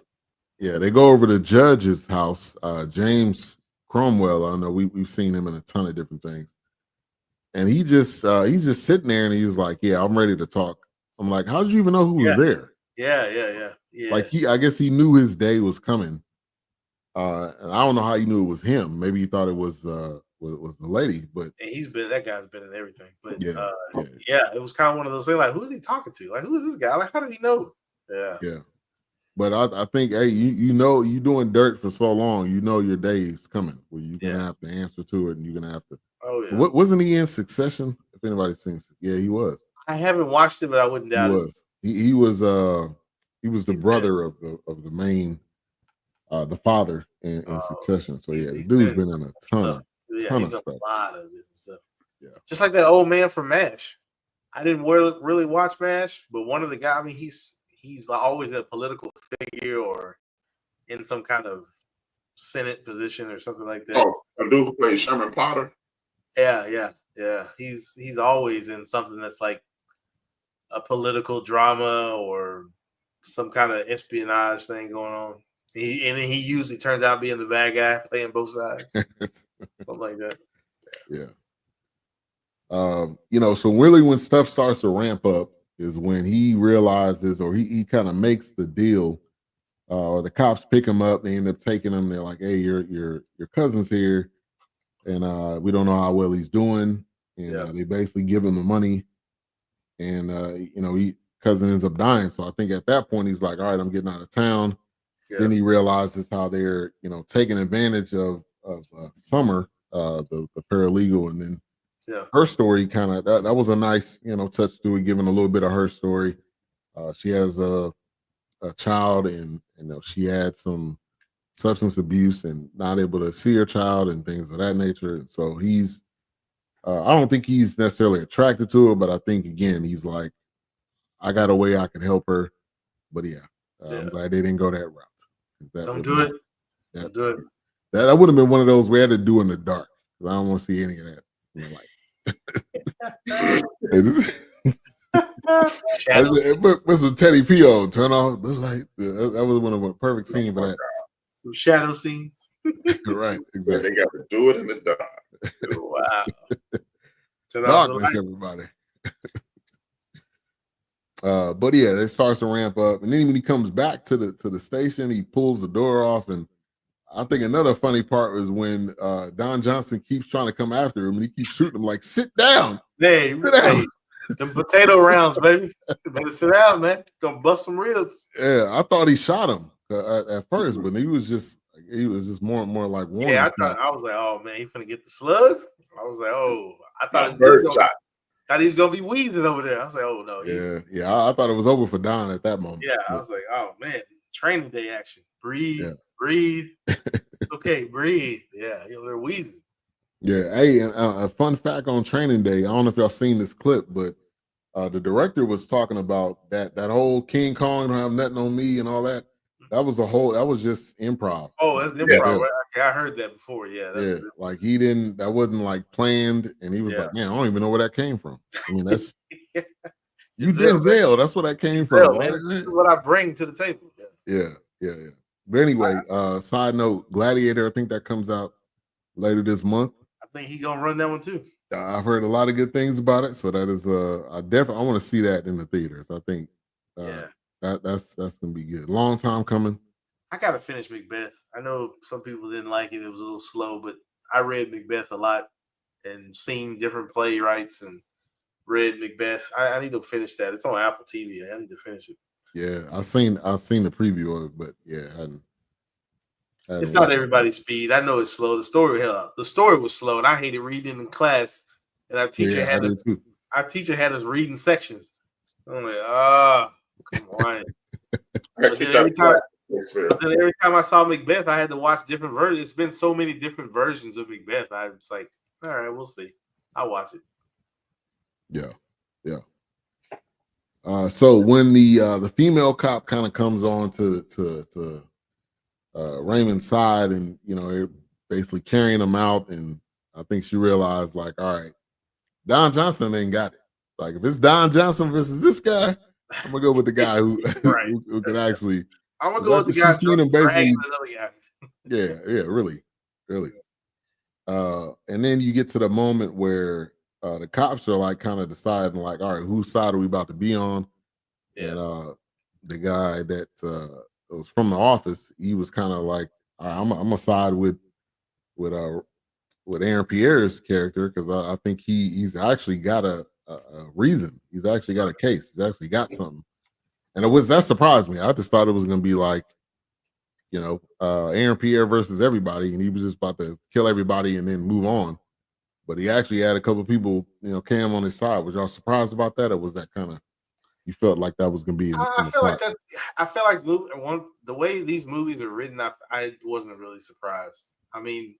Speaker 2: they go over to the judge's house, James Cromwell. I know we've seen him in a ton of different things, and he's just sitting there, and he's like, "Yeah, I'm ready to talk." I'm like, "How did you even know who was there?"
Speaker 4: Yeah.
Speaker 2: Like I guess he knew his day was coming. And I don't know how you knew it was him. Maybe you thought it was the lady, but
Speaker 4: that guy's been in everything. But
Speaker 2: yeah,
Speaker 4: it was kind of one of those things. Like, who is he talking to? Like, who is this guy? Like, how did he know? Yeah.
Speaker 2: But I think, hey, you know, you doing dirt for so long, you know your day is coming where you're gonna have to answer to it, and you're gonna have to.
Speaker 4: Oh yeah.
Speaker 2: Wasn't he in Succession? If anybody's seen it, yeah, he was.
Speaker 4: I haven't watched it, but I wouldn't doubt it.
Speaker 2: He was the brother of the main. The father in Succession. So yeah, the dude's been in a ton of stuff.
Speaker 4: A lot of different stuff.
Speaker 2: Yeah.
Speaker 4: Just like that old man from MASH. I didn't really watch MASH, but one of the guys, I mean, he's always a political figure or in some kind of Senate position or something like that.
Speaker 3: Oh, a dude who plays Sherman Potter.
Speaker 4: Yeah. He's always in something that's like a political drama or some kind of espionage thing going on. He usually turns out being the bad guy, playing both sides, something like that.
Speaker 2: Yeah. You know, so really when stuff starts to ramp up is when he realizes, or he kind of makes the deal, or the cops pick him up. They end up taking him. They're like, "Hey, your cousin's here, and we don't know how well he's doing." And they basically give him the money, and you know, cousin ends up dying. So I think at that point he's like, "All right, I'm getting out of town." Yeah. Then he realizes how they're, you know, taking advantage of Summer, the paralegal, and then her story kind of that was a nice, you know, touch to it, giving a little bit of her story. She has a child, and you know she had some substance abuse and not able to see her child and things of that nature. And so he's, I don't think he's necessarily attracted to her, but I think again he's like, I got a way I can help her. But I'm glad they didn't go that route.
Speaker 4: Don't do it.
Speaker 2: That would have been one of those we had to do in the dark. I don't want to see any of that. Put some Teddy P on, turn off the light. That was one of the perfect scenes for that.
Speaker 4: Some shadow scenes.
Speaker 2: Right, exactly.
Speaker 3: They got to do it in the dark.
Speaker 4: Wow.
Speaker 2: Darkness, everybody. But yeah, it starts to ramp up, and then when he comes back to the station, he pulls the door off, and I think another funny part was when Don Johnson keeps trying to come after him, and he keeps shooting him like, "Sit down,
Speaker 4: hey,
Speaker 2: sit down."
Speaker 4: Them potato rounds, baby. Better sit down, man. Gonna bust some ribs.
Speaker 2: Yeah, I thought he shot him at first, but he was just more and more like warning.
Speaker 4: Yeah, I was like, oh man, he finna get the slugs. I was like, oh, I thought he was gonna be wheezing over there. I was like, oh no.
Speaker 2: Yeah. I thought it was over for Don at that moment.
Speaker 4: Yeah, I was like, oh man, training day action. Breathe. Okay, breathe. Yeah, they're wheezing.
Speaker 2: Yeah. Hey, and a fun fact on training day. I don't know if y'all seen this clip, but the director was talking about that whole King Kong don't have nothing on me and all that. That was just improv.
Speaker 4: Oh, that's improv. Right? I heard that before. Yeah.
Speaker 2: Like that wasn't like planned, and he was like, "Man, I don't even know where that came from." I mean, that's you Denzel. That's where that came from.
Speaker 4: Right? This is what I bring to the table.
Speaker 2: Yeah. But anyway, side note, Gladiator. I think that comes out later this month.
Speaker 4: I think he's gonna run that one too.
Speaker 2: I've heard a lot of good things about it, so that is I want to see that in the theaters. I think that's gonna be good. Long time coming.
Speaker 4: I gotta finish Macbeth. I know some people didn't like it; it was a little slow, but I read Macbeth a lot and seen different playwrights and read Macbeth. I need to finish that. It's on Apple TV. I need to finish it.
Speaker 2: Yeah, I've seen the preview of it, but yeah, I hadn't
Speaker 4: it's not everybody's speed. I know it's slow. The story was slow, and I hated reading in class. And our teacher had us reading sections. I'm like, come on. Then every time I saw Macbeth, I had to watch different versions. It's been so many different versions of Macbeth. I was like, all right, we'll see. I'll watch it.
Speaker 2: Yeah, yeah. So when the female cop kind of comes on to Raymond's side, and they're basically carrying him out, and I think she realized, like, all right, Don Johnson ain't got it. Like, if it's Don Johnson versus this guy, I'm gonna go with the guy who
Speaker 4: Right.
Speaker 2: who could actually.
Speaker 4: I'm gonna go with the
Speaker 2: She's
Speaker 4: guy
Speaker 2: seen him basically.
Speaker 4: dragging another guy.
Speaker 2: Yeah, really. And then you get to the moment where the cops are like kind of deciding, like, all right, whose side are we about to be on?
Speaker 4: Yeah.
Speaker 2: And the guy that was from the office, he was kind of like, all right, I'm gonna side with Aaron Pierre's character, because I think he's actually got a reason. He's actually got a case. He's actually got something. And that surprised me. I just thought it was gonna be like, Aaron Pierre versus everybody, and he was just about to kill everybody and then move on. But he actually had a couple of people, came on his side. Was y'all surprised about that, or was that kind of, you felt like that was going to be in
Speaker 4: I
Speaker 2: the
Speaker 4: feel
Speaker 2: plot?
Speaker 4: like the way these movies are written, I wasn't really surprised. I mean,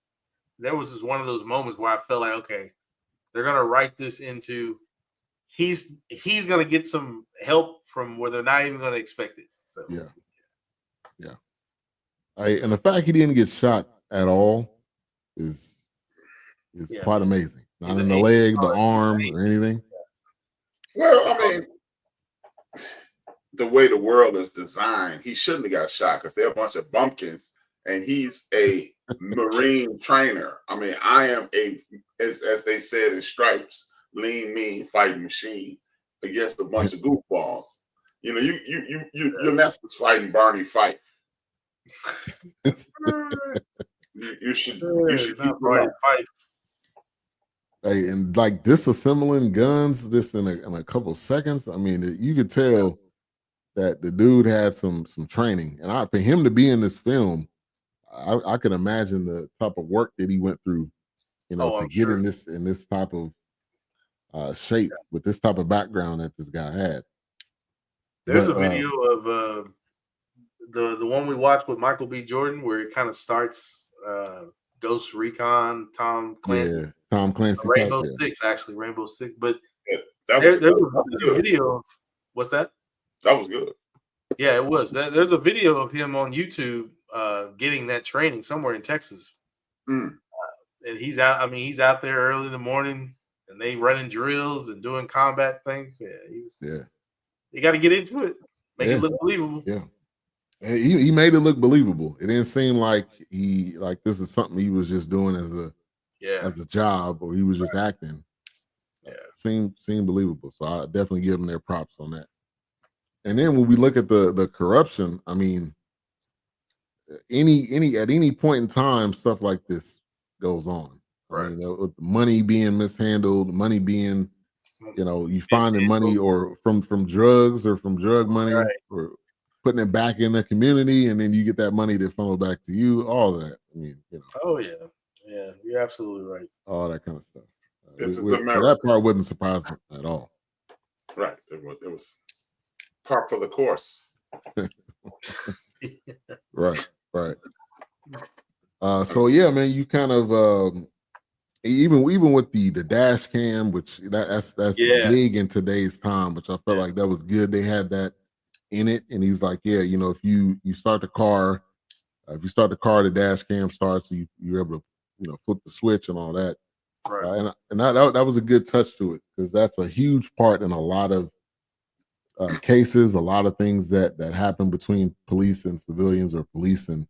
Speaker 4: there was just one of those moments where I felt like, okay, they're gonna write this into he's gonna get some help from where they're not even gonna expect it. So
Speaker 2: yeah. And the fact he didn't get shot at all is quite amazing. Not in the leg, the arm, or anything.
Speaker 3: Well, I mean, the way the world is designed, he shouldn't have got shot because they're a bunch of bumpkins, and he's a Marine trainer. I mean, I am as they said in Stripes, lean, mean fighting machine against a bunch of goofballs. Your master's fighting Barney Fife. you should keep Barney Fife.
Speaker 2: Hey, and like disassembling guns this in a couple seconds. I mean, you could tell that the dude had some training, and for him to be in this film, I can imagine the type of work that he went through, to get in this type of shape with this type of background that this guy had.
Speaker 4: There's a video of the one we watched with Michael B. Jordan where it kind of starts Ghost Recon, Tom Clancy.
Speaker 2: Yeah, Tom Clancy.
Speaker 4: Rainbow Six, actually, Rainbow Six. But
Speaker 3: there's
Speaker 4: a video. What's that?
Speaker 3: That was good.
Speaker 4: Yeah, it was. There's a video of him on YouTube getting that training somewhere in Texas. And he's out. I mean, he's out there early in the morning, and they running drills and doing combat things. Yeah, you got to get into it, make it look believable.
Speaker 2: Yeah, and he made it look believable. It didn't seem like this is something he was just doing as a job, or he was just acting. Yeah, seemed believable. So I definitely give them their props on that. And then when we look at the corruption, I mean, at any point in time, stuff like this goes on.
Speaker 3: Right.
Speaker 2: I mean, with money being mishandled, money being, you finding money or from drugs or from drug money, or putting it back in the community, and then you get that money that funnel back to you. All that. I mean,
Speaker 4: Oh yeah, you're absolutely right.
Speaker 2: All that kind of stuff.
Speaker 3: That
Speaker 2: part wasn't surprising at all.
Speaker 3: Right. It was part for the course.
Speaker 2: Right. So yeah, man, you kind of even with the dash cam, which that's big in today's time, which I felt like that was good. They had that in it, and he's like, if you start the car, the dash cam starts, so you're able to flip the switch and all that.
Speaker 4: Right.
Speaker 2: And that was a good touch to it, because that's a huge part in a lot of cases, a lot of things that happen between police and civilians, or police and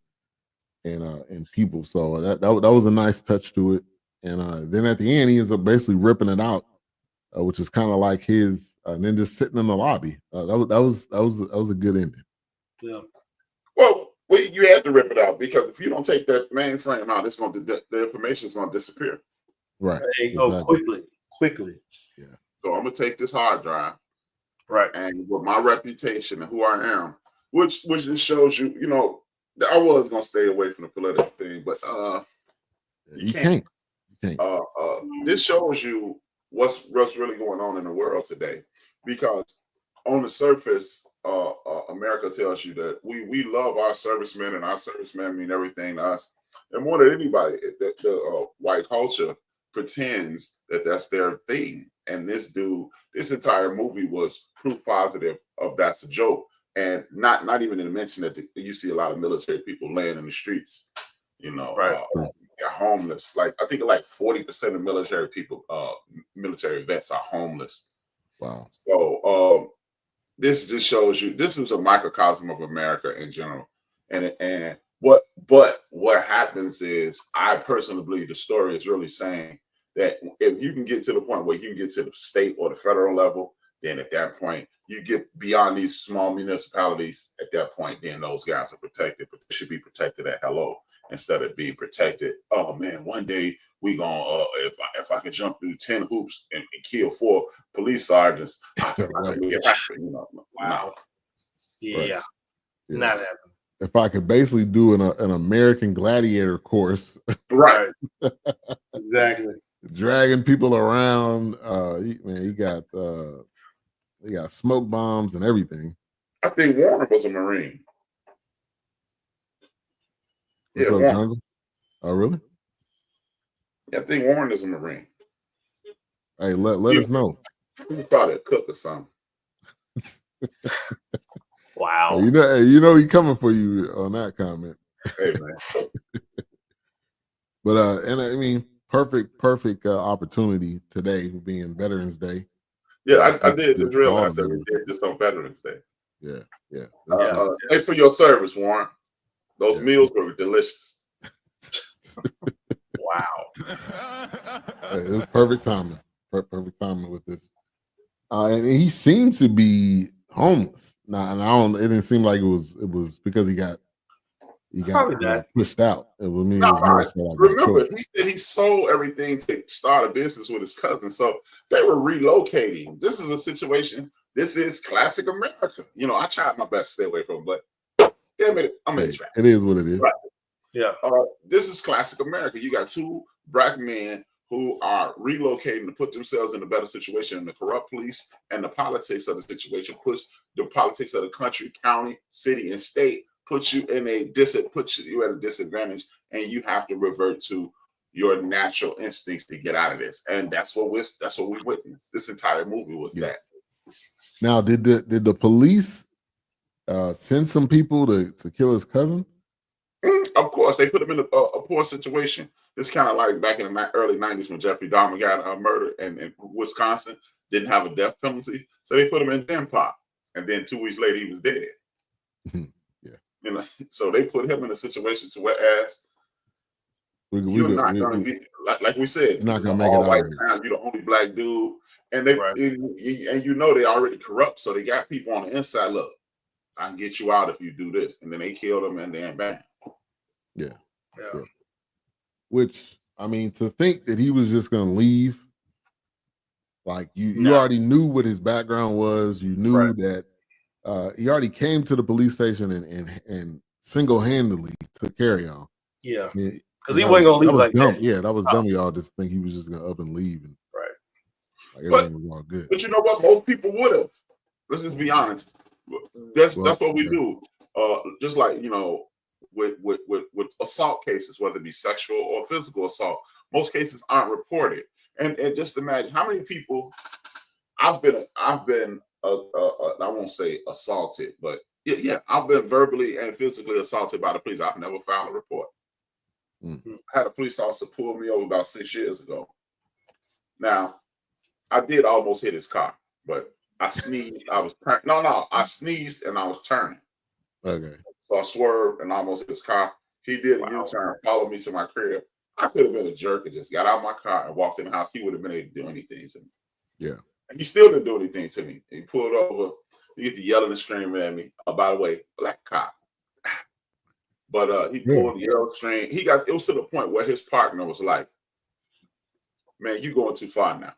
Speaker 2: people. So that was a nice touch to it. And then at the end, he ends up basically ripping it out, which is kind of like his, and then just sitting in the lobby. That was a good ending.
Speaker 4: Yeah.
Speaker 3: Well, you had to rip it out, because if you don't take that mainframe out, the information is going to disappear.
Speaker 2: Right.
Speaker 3: Exactly.
Speaker 4: Quickly.
Speaker 3: Yeah. So I'm gonna take this hard drive.
Speaker 4: Right.
Speaker 3: And with my reputation and who I am, which just shows you, I was gonna stay away from the political thing, but you can't. This shows you what's really going on in the world today, because on the surface, America tells you that we love our servicemen, and our servicemen mean everything to us. And more than anybody, the white culture pretends that that's their thing. And this dude, this entire movie was proof positive of that's a joke. And not even to mention that you see a lot of military people laying in the streets,
Speaker 4: Right.
Speaker 3: they're homeless. Like I think like 40% of military people, military vets are homeless.
Speaker 2: Wow.
Speaker 3: So this just shows you this is a microcosm of America in general. And what happens is I personally believe the story is really saying that if you can get to the point where you can get to the state or the federal level, then at that point you get beyond these small municipalities. At that point, then those guys are protected, but they should be protected at hello instead of being protected. Oh man, one day we gonna if I can jump through 10 hoops and kill 4 police sergeants, I can make it happen.
Speaker 4: Wow. Yeah.
Speaker 2: Right. Yeah.
Speaker 4: Not happening.
Speaker 2: If I could basically do an American Gladiator course,
Speaker 3: right?
Speaker 4: Exactly.
Speaker 2: Dragging people around, you got smoke bombs and everything.
Speaker 3: I think Warner was a Marine.
Speaker 2: What's up, Jungle? Oh, really?
Speaker 3: Yeah, I think Warren is a Marine.
Speaker 2: Hey, let us know.
Speaker 3: He's probably a cook or something.
Speaker 4: Wow.
Speaker 2: You know he coming for you on that comment.
Speaker 3: Hey man.
Speaker 2: But and I mean, perfect opportunity today being Veterans Day.
Speaker 3: Yeah, I did just realize that we did this on Veterans Day.
Speaker 2: Yeah.
Speaker 3: Thanks for your service, Warren. Those meals were delicious.
Speaker 4: Wow.
Speaker 2: It was perfect timing. Perfect timing with this. And he seemed to be homeless. Now, it didn't seem like it was because he got pushed out. It was me.
Speaker 3: Remember, he said he sold everything to start a business with his cousin. So they were relocating. This is a situation. This is classic America. I tried my best to stay away from it, but damn it, I'm in trap.
Speaker 2: It is what it is.
Speaker 3: Right.
Speaker 4: Yeah.
Speaker 3: This is classic America. You got 2 black men who are relocating to put themselves in a better situation. And the corrupt police and the politics of the situation puts the politics of the country, county, city, and state puts you at a disadvantage, and you have to revert to your natural instincts to get out of this. And that's what we witnessed. This entire movie was that.
Speaker 2: Now, did the police send some people to kill his cousin?
Speaker 3: Of course, they put him in a poor situation. It's kind of like back in the early 90s when Jeffrey Dahmer got murdered and Wisconsin didn't have a death penalty. So they put him in Gen Pop. And then 2 weeks later, he was dead.
Speaker 2: Yeah.
Speaker 3: So they put him in a situation to whereas you're not going to be, like we said,
Speaker 2: not
Speaker 3: this
Speaker 2: going
Speaker 3: is
Speaker 2: to make
Speaker 3: all
Speaker 2: it
Speaker 3: white
Speaker 2: out
Speaker 3: town. You're the only black dude. And they they already corrupt. So they got people on the inside. Look, I can get you out if you do this. And then they killed him and then bam.
Speaker 2: Yeah. Which, I mean, to think that he was just going to leave, like you already knew what his background was. You knew that he already came to the police station and single-handedly took care of y'all.
Speaker 4: Yeah.
Speaker 2: Because
Speaker 4: he wasn't going to leave like
Speaker 2: dumb.
Speaker 4: that.
Speaker 2: Yeah, that was dumb. Y'all just think he was just going to up and leave. And, like everything was all good.
Speaker 3: But you know what? Most people would have. Let's just be honest. That's what we do. Just like, with assault cases, whether it be sexual or physical assault, most cases aren't reported. And just imagine how many people I've been I won't say assaulted, but I've been verbally and physically assaulted by the police. I've never filed a report.
Speaker 2: Mm-hmm.
Speaker 3: I had a police officer pull me over about 6 years ago. Now, I did almost hit his car, but I sneezed. I sneezed and I was turning.
Speaker 2: Okay.
Speaker 3: So I swerved and almost hit his car. He did a U-turn, followed me to my crib. I could have been a jerk and just got out of my car and walked in the house. He would have been able to do anything to me.
Speaker 2: Yeah.
Speaker 3: And he still didn't do anything to me. He pulled over. He get to yelling and screaming at me. Oh, by the way, black cop. But he pulled the yell string. It was to the point where his partner was like, man, you going too far now.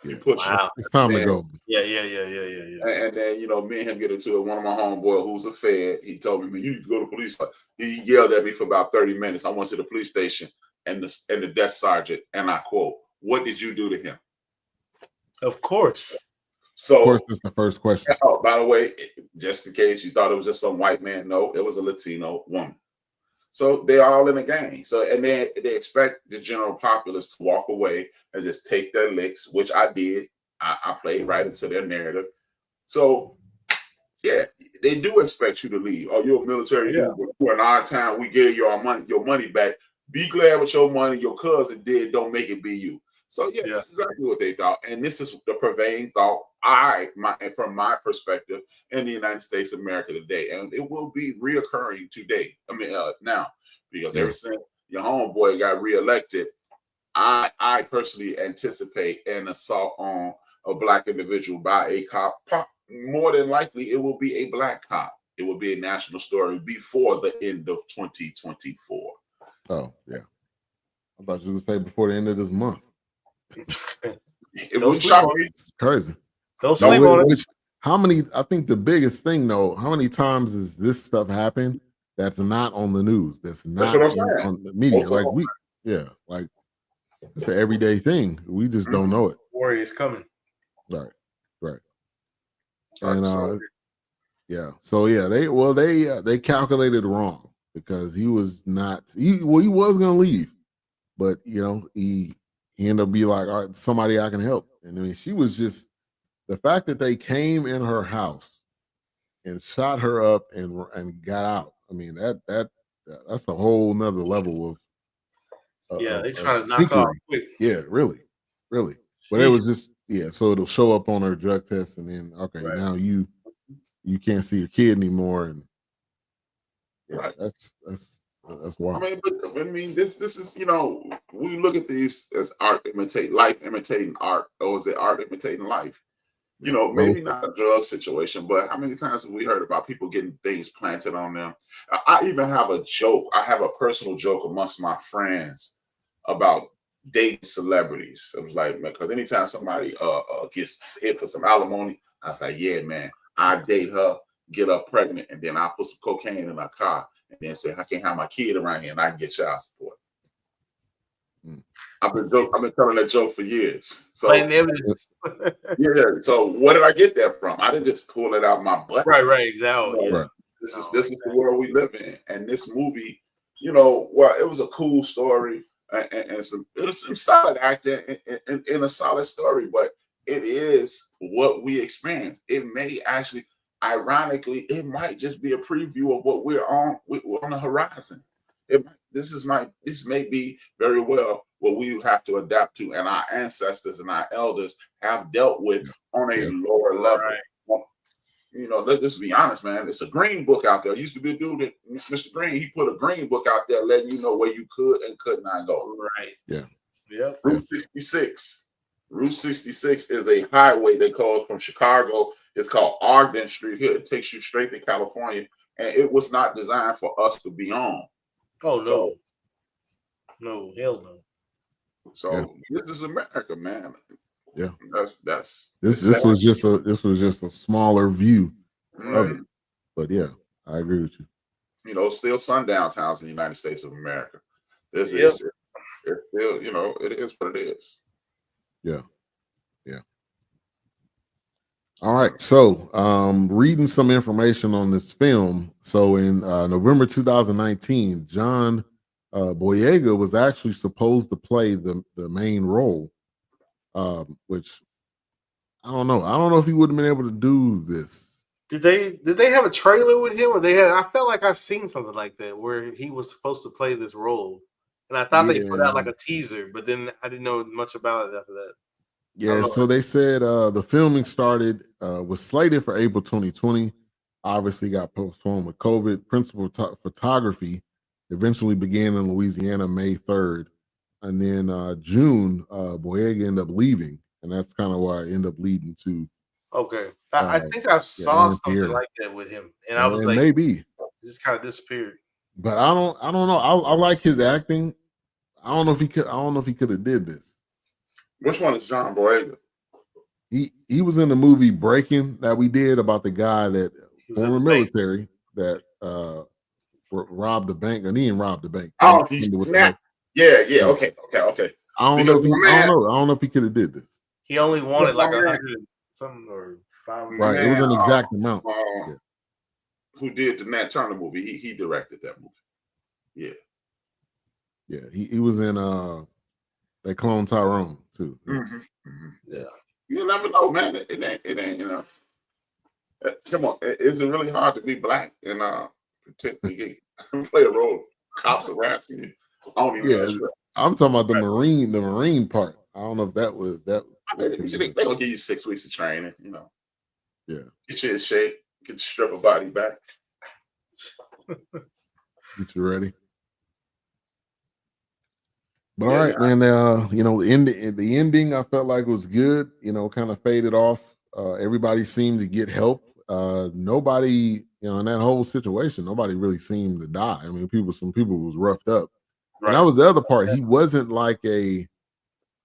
Speaker 2: It's time to go.
Speaker 4: Yeah.
Speaker 3: And then, me and him get into it. One of my homeboy who's a Fed, he told me, man, you need to go to police. He yelled at me for about 30 minutes. I went to the police station and the desk sergeant, and I quote, what did you do to him?
Speaker 4: Of course.
Speaker 3: So,
Speaker 2: of course, that's the first question.
Speaker 3: Oh, by the way, just in case you thought it was just some white man, no, it was a Latino woman. So they're all in the game. So and they expect the general populace to walk away and just take their licks, which I did. I played right into their narrative. So yeah, they do expect you to leave. Oh, you're a military dude, but for an odd time, we give you your money back. Be glad with your money. Your cousin did. Don't make it be you. So yeah, that's exactly what they thought, and this is the prevailing thought. From my perspective, in the United States of America today, and it will be reoccurring today. I mean, now, because ever since your homeboy got reelected, I personally anticipate an assault on a black individual by a cop. More than likely, it will be a black cop. It will be a national story before the end of 2024.
Speaker 2: Oh yeah, I thought you were gonna say before the end of this month.
Speaker 3: It was shocking.
Speaker 2: It's crazy.
Speaker 4: Don't sleep on it.
Speaker 2: How many? I think the biggest thing though, how many times has this stuff happened that's not on the news? That's not on the media. Like like it's an everyday thing. We just don't know it.
Speaker 4: Warrior is coming.
Speaker 2: Right. And so they calculated wrong because he was not. He was gonna leave, but he ended up being like, all right, somebody I can help. And I mean, she was just the fact that they came in her house and shot her up and got out. I mean, that's a whole nother level of
Speaker 4: they trying to knock off quick.
Speaker 2: Yeah, really. But it was just so it'll show up on her drug test, and then now you can't see your kid anymore, and that's wild.
Speaker 3: I mean, this is we look at these as art life imitating art, or is it art imitating life? Maybe not a drug situation, but how many times have we heard about people getting things planted on them? I even have a joke. I have a personal joke amongst my friends about dating celebrities. It was like, because anytime somebody gets hit for some alimony, I was like, yeah, man, I date her, get her pregnant, and then I put some cocaine in her car, and then say, I can't have my kid around here, and I can get child support. I've been telling that joke for years. So So where did I get that from? I didn't just pull it out of my butt.
Speaker 4: Right, exactly.
Speaker 3: This is the world we live in, and this movie, it was a cool story. And it was some solid acting and a solid story, but it is what we experience. It may actually, ironically, it might just be a preview of what we're on the horizon. This may be very well what we have to adapt to, and our ancestors and our elders have dealt with on a lower level. Right. Let's just be honest, man. It's a green book out there. It used to be a dude that Mr. Green, he put a green book out there letting you know where you could and could not go.
Speaker 4: Right.
Speaker 3: Yeah. Route 66. Route 66 is a highway that goes from Chicago. It's called Ogden Street here. It takes you straight to California. And it was not designed for us to be on.
Speaker 4: Oh, no. No, hell no.
Speaker 3: So this is America, man.
Speaker 2: Yeah,
Speaker 3: that's
Speaker 2: this was just a smaller view of it, but I agree with you.
Speaker 3: Still sundown towns in the United States of America. This is it's still, it is what it is.
Speaker 2: Yeah. All right, so reading some information on this film. So in November 2019, John Boyega was actually supposed to play the main role. Which I don't know. I don't know if he would have been able to do this.
Speaker 4: Did they have a trailer with him, or I felt like I've seen something like that where he was supposed to play this role, and I thought they put out like a teaser, but then I didn't know much about it after that.
Speaker 2: Yeah, so they said the filming was slated for April 2020. Obviously, got postponed with COVID. Principal photography eventually began in Louisiana May 3rd. And then June, Boyega ended up leaving, and that's kind of why I ended up leading to.
Speaker 4: Okay, I think I saw
Speaker 2: Aaron
Speaker 4: something
Speaker 2: Pierre.
Speaker 4: like that with him, and I was like,
Speaker 2: maybe
Speaker 4: it just kind of disappeared.
Speaker 2: But I don't know. I like his acting. I don't know if he could have did this.
Speaker 3: Which one is John Boyega?
Speaker 2: He was in the movie Breaking that we did about the guy that former military that robbed the bank, and he didn't rob the bank.
Speaker 3: Oh, he snapped. Yeah. Okay.
Speaker 2: I don't know if he could have did this.
Speaker 4: He only wanted like 100 something or 500.
Speaker 2: Right. It was an exact amount.
Speaker 3: Who did the Nat Turner movie? He directed that movie. Yeah.
Speaker 2: Yeah, he was in they clone Tyrone too.
Speaker 4: Yeah.
Speaker 3: You never know, man. It ain't you know. Come on, is it really hard to be black and pretend to get play a role? Cops harassing you. I don't even know.
Speaker 2: Yeah, I'm talking about the Marine part. I don't know if that was that.
Speaker 3: They gonna give you 6 weeks of training, you know.
Speaker 2: Yeah.
Speaker 3: Get you in shape, get your stripper body back.
Speaker 2: Get you ready. But all right, man. You know, the ending I felt like was good. You know, kind of faded off. Everybody seemed to get help. Nobody, you know, in that whole situation, nobody really seemed to die. I mean, some people was roughed up.
Speaker 4: Right.
Speaker 2: And that was the other part. He wasn't like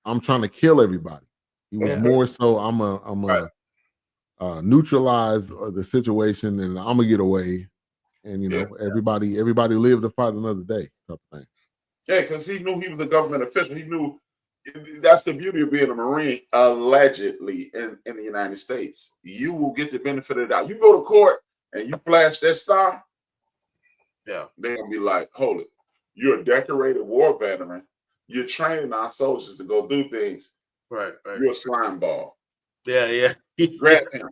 Speaker 2: I'm trying to kill everybody. He was more so I'm a neutralize the situation and I'm gonna get away. And you know, everybody lived to fight another day, type of thing.
Speaker 3: Yeah, because he knew he was a government official. He knew that's the beauty of being a Marine, allegedly in the United States. You will get the benefit of the doubt. You go to court and you flash that star, they're gonna be like, hold it, you're a decorated war veteran. You're training our soldiers to go do things.
Speaker 4: Right.
Speaker 3: You're a slime ball.
Speaker 4: Yeah.
Speaker 3: Grab him.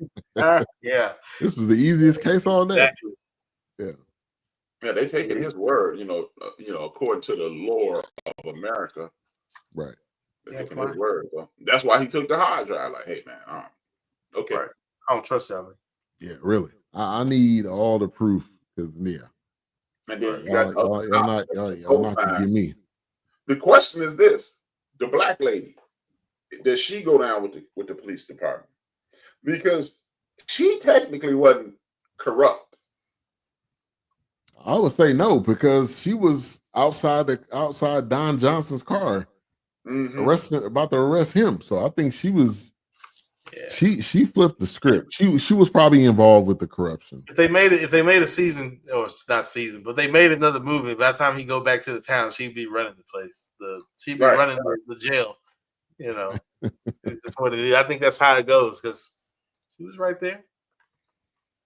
Speaker 4: Yeah.
Speaker 2: This was the easiest case all day.
Speaker 4: Exactly.
Speaker 3: Yeah, they taking his word, you know, according to the lore of America.
Speaker 2: Right.
Speaker 3: They're taking his word. So that's why he took the hard drive. Like, hey man, okay.
Speaker 4: Right. I don't trust y'all.
Speaker 2: Yeah, really. I need all the proof because
Speaker 3: And then you
Speaker 2: y'all
Speaker 3: got
Speaker 2: not gonna give me.
Speaker 3: The question is this: the black lady, does she go down with the police department? Because she technically wasn't corrupt.
Speaker 2: I would say no because she was outside Don Johnson's car, about to arrest him. So I think she was. Yeah. She flipped the script. She was probably involved with the corruption.
Speaker 4: If they made a season, or not season, but they made another movie, by the time he go back to the town, she'd be running the place. She'd be running the jail. You know, that's what it is. I think that's how it goes because she was right there.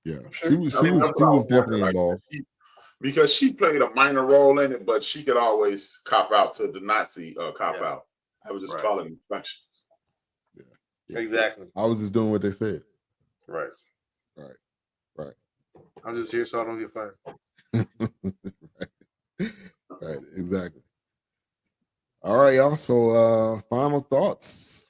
Speaker 2: Yeah, she was definitely involved.
Speaker 3: Because she played a minor role in it, but she could always cop out to the Nazi cop out. I was just calling them functions.
Speaker 2: Yeah,
Speaker 4: exactly.
Speaker 2: I was just doing what they said.
Speaker 4: Right. I'm just here so I don't get fired.
Speaker 2: right, exactly. All right, y'all. So final thoughts.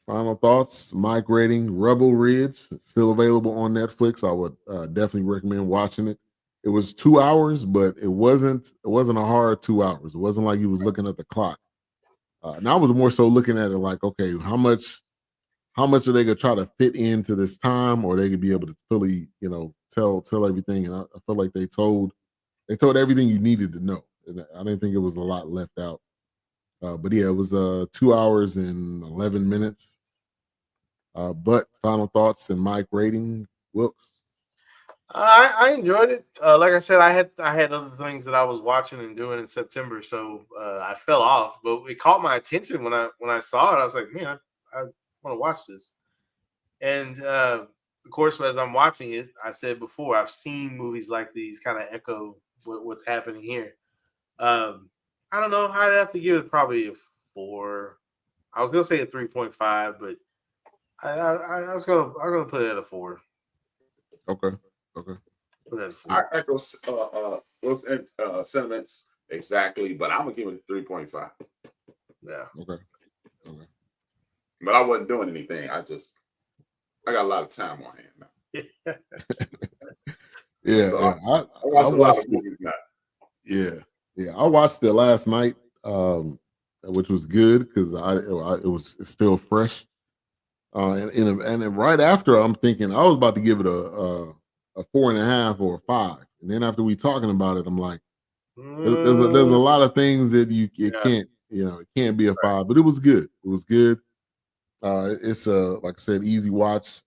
Speaker 2: Mike rating, Rebel Ridge, still available on Netflix. I would definitely recommend watching it. It was 2 hours, but it wasn't a hard 2 hours. It wasn't like you was looking at the clock. And I was more so looking at it like, okay, how much are they gonna try to fit into this time, or they could be able to fully, you know, tell everything. And I feel like they told everything you needed to know. And I didn't think it was a lot left out. But yeah, it was 2 hours and 11 minutes. But final thoughts and Mike rating, Wilkes.
Speaker 4: I enjoyed it. Like I said, I had other things that I was watching and doing in September, so I fell off. But it caught my attention when I saw it. I was like, man, I want to watch this. And of course, as I'm watching it, I said before, I've seen movies like these kind of echo what's happening here. I don't know. I'd have to give it probably a 4. I was gonna say a 3.5, but I'm gonna put it at a 4.
Speaker 2: Okay.
Speaker 3: I echo those sentiments exactly, but I'm gonna give it 3.5.
Speaker 4: Yeah.
Speaker 2: Okay.
Speaker 3: But I wasn't doing anything. I got a lot of time on hand now.
Speaker 2: Yeah.
Speaker 3: So
Speaker 2: yeah.
Speaker 3: I watched a lot of movies now.
Speaker 2: Yeah. I watched it last night, which was good because it's still fresh. And then right after, I'm thinking I was about to give it a 4.5 or a 5, and then after we talking about it, I'm like, there's a lot of things that can't, you know, it can't be a 5, but it was good. It's like I said, easy watch.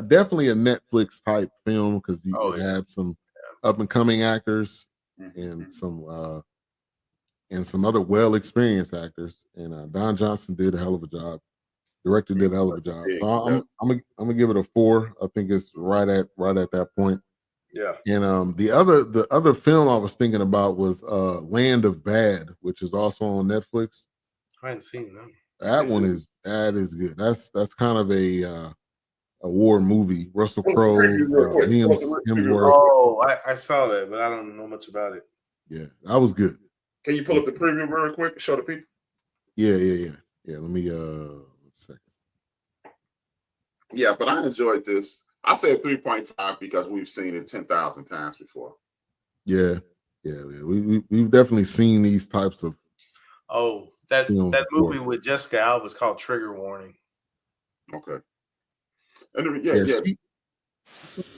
Speaker 2: Definitely a Netflix type film because it had some up and coming actors and some other well experienced actors, and Don Johnson did a hell of a job. Director did a hell of a job. So I'm gonna give it a 4. I think it's right at that point.
Speaker 4: Yeah.
Speaker 2: And the other film I was thinking about was Land of Bad, which is also on Netflix.
Speaker 4: I hadn't seen that.
Speaker 2: That is good. That's kind of a war movie. Russell
Speaker 3: Pull up the
Speaker 2: Crowe,
Speaker 3: preview real quick.
Speaker 2: Liam
Speaker 3: Pull up the preview.
Speaker 2: Hemsworth.
Speaker 4: Oh, I saw that, but I don't know much about it.
Speaker 2: Yeah, that was good.
Speaker 3: Can you pull up the preview real quick? Show the people.
Speaker 2: Yeah. Let me 1 second.
Speaker 3: Yeah, but I enjoyed this. I said 3.5 because we've seen it 10,000 times before.
Speaker 2: Yeah. We've definitely seen these types of.
Speaker 4: Oh, that
Speaker 2: films
Speaker 4: movie
Speaker 2: before.
Speaker 4: with Jessica Alba was called Trigger Warning.
Speaker 3: Okay. And yeah.
Speaker 2: She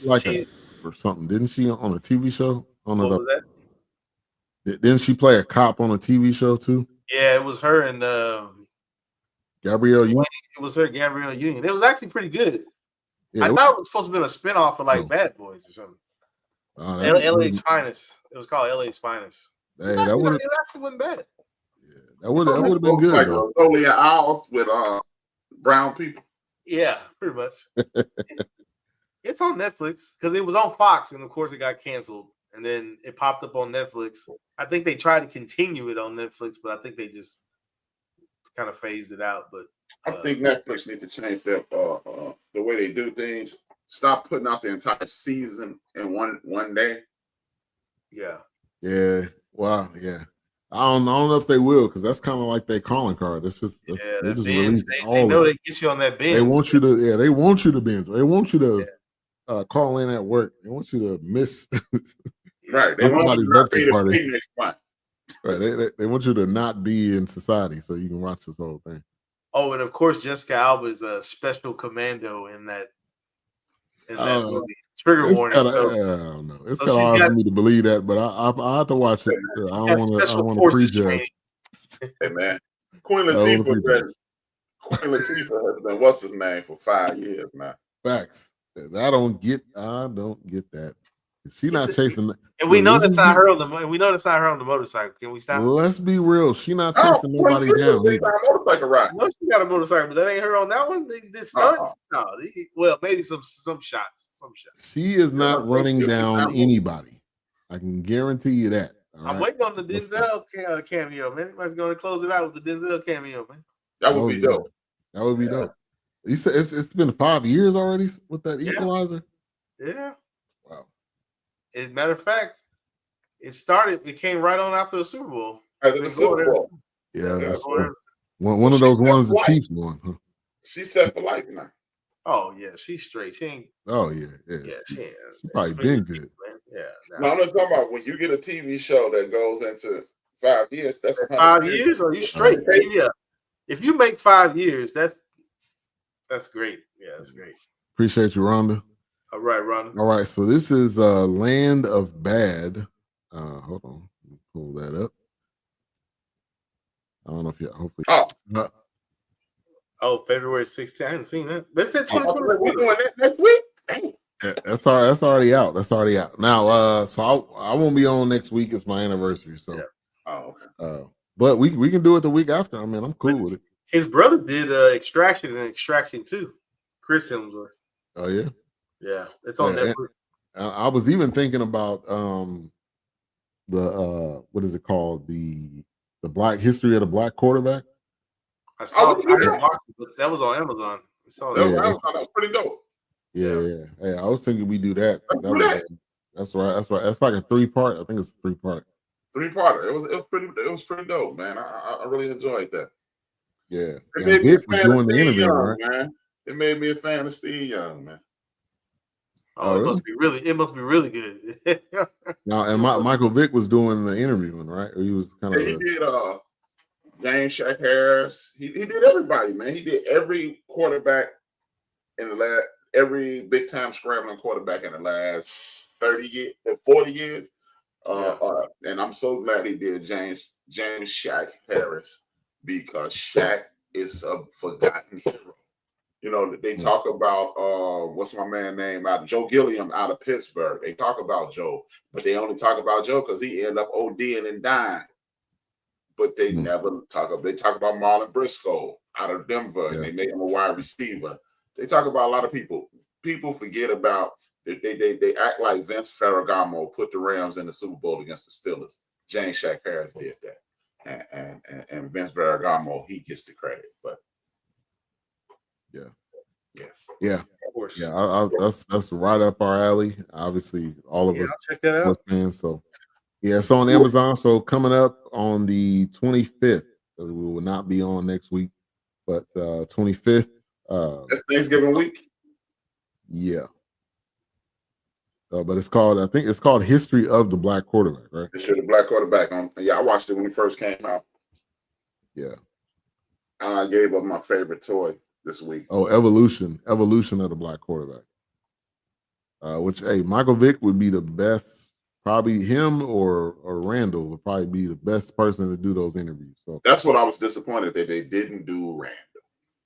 Speaker 2: like a or something, didn't she, on a TV show?
Speaker 4: What was that?
Speaker 2: Didn't she play a cop on a TV show too?
Speaker 4: Yeah, it was her and
Speaker 2: Gabrielle Union.
Speaker 4: it was her, Gabrielle Union. It was actually pretty good.
Speaker 2: Yeah,
Speaker 4: I thought it was supposed to be a spinoff of like Bad Boys or something. LA's Finest. It was called LA's Finest.
Speaker 2: Hey,
Speaker 4: it actually wasn't bad.
Speaker 2: Yeah, that would have been good
Speaker 3: like
Speaker 2: though.
Speaker 3: Only an hour with brown people.
Speaker 4: Yeah, pretty much. It's on Netflix because it was on Fox, and of course it got canceled. And then it popped up on Netflix. I think they tried to continue it on Netflix, but I think they just kind of phased it out. But
Speaker 3: I think Netflix needs to change their the way they do things. Stop putting out the entire season in one day.
Speaker 4: Yeah.
Speaker 2: Yeah. Wow. Yeah. I don't know if they will, because that's kind of like their calling card. They just release all.
Speaker 4: They know they get you on that binge.
Speaker 2: They want you to. Yeah. They want you to binge. They want you to call in at work. They want you to miss.
Speaker 3: Right. They want you to not be the next month.
Speaker 2: Right. They want you to not be in society so you can watch this whole thing.
Speaker 4: Oh, and of course, Jessica Alba is a special commando in that movie. Trigger warning.
Speaker 2: I don't know. It's kind of hard for me to believe that, but I have to watch it. I don't want to prejudge.
Speaker 3: Hey man, Queen Latifah has been what's his name for 5 years now.
Speaker 2: Facts. I don't get that. She's not chasing.
Speaker 4: And we know that's not her on the. We know that's not her on the motorcycle. Can we stop?
Speaker 2: Let's be real. She's not chasing nobody down.
Speaker 3: She's on a motorcycle ride.
Speaker 4: No, she got a motorcycle, but that ain't her on that one. They did stunts. No, well, maybe some shots.
Speaker 2: She is not running down anybody. I can guarantee you that.
Speaker 4: I'm waiting on the Denzel cameo, man. Anybody's going to close it out with the Denzel cameo, man.
Speaker 3: That would be dope.
Speaker 2: That would be dope. You said it's been 5 years already with that Equalizer.
Speaker 4: Yeah.
Speaker 2: Wow.
Speaker 4: As a matter of fact, it came right on after the Super Bowl.
Speaker 3: After the Super Bowl.
Speaker 2: Yeah, that's one of those ones the Chiefs won. Huh?
Speaker 3: She's set for life now.
Speaker 4: Oh yeah, she's straight. She ain't.
Speaker 2: Oh yeah. She probably been good.
Speaker 4: Man. Yeah.
Speaker 3: No, I'm just talking about when you get a TV show that goes into 5 years. That's
Speaker 4: 5 years. Are you straight? Yeah. If you make 5 years, that's great. Yeah, that's great.
Speaker 2: Appreciate you, Rhonda.
Speaker 4: All right, Rhonda.
Speaker 2: All right, so this is Land of Bad. Hold on, let me pull that up. I don't know if you hopefully.
Speaker 4: February 16th. I hadn't seen that. They said 2024.
Speaker 3: We're doing that next week.
Speaker 2: That's already out. That's already out. Now, so I won't be on next week. It's my anniversary. So,
Speaker 3: okay.
Speaker 2: But we can do it the week after. I mean, I'm cool with it.
Speaker 4: His brother did Extraction and Extraction 2. Chris Hemsworth.
Speaker 2: Oh yeah.
Speaker 4: Yeah, it's on Netflix.
Speaker 2: I was even thinking about the what is it called, the Black History of the Black Quarterback.
Speaker 4: I saw it, but that was on Amazon.
Speaker 3: That was pretty dope.
Speaker 2: Yeah. Hey, I was thinking we do that. That's right. That's like a 3-part. I think it's a 3-part.
Speaker 3: 3-parter. It was pretty dope, man. I really enjoyed that.
Speaker 2: Yeah.
Speaker 3: It made me a fan
Speaker 2: doing the interview, right?
Speaker 3: Man. It made me a fan of Steve Young, man.
Speaker 4: Oh, it must be really good.
Speaker 2: Now, and Michael Vick was doing the interviewing, right? Or he was kind of.
Speaker 3: He did James Shaq Harris. He did everybody, man. He did every quarterback in the every big time scrambling quarterback in the last 30 years, 40 years. And I'm so glad he did James Shaq Harris, because Shaq is a forgotten hero. You know, they talk about what's my man name out, Joe Gilliam out of Pittsburgh. They talk about Joe, but they only talk about Joe because he ended up ODing and dying. But they never talk about. They talk about Marlon Briscoe out of Denver, and they made him a wide receiver. They talk about a lot of people. People forget about They act like Vince Ferragamo put the Rams in the Super Bowl against the Steelers. James Shaq Harris did that, and Vince Ferragamo, he gets the credit. But
Speaker 2: yeah,
Speaker 4: Of course.
Speaker 2: yeah. That's right up our alley. Obviously, all of us
Speaker 4: I'll check that out.
Speaker 2: fans. So yeah, it's on Amazon. So coming up on the 25th, we will not be on next week, but 25th.
Speaker 3: That's Thanksgiving week.
Speaker 2: Yeah. But I think it's called History of the Black Quarterback, right?
Speaker 3: They showed the black quarterback on. Yeah, I watched it when it first came out.
Speaker 2: Yeah.
Speaker 3: I gave up my favorite toy this week.
Speaker 2: Oh, Evolution of the Black Quarterback. Which, hey, Michael Vick would be the best. Probably him or Randall would probably be the best person to do those interviews. So
Speaker 3: That's what I was disappointed that they didn't do Randall.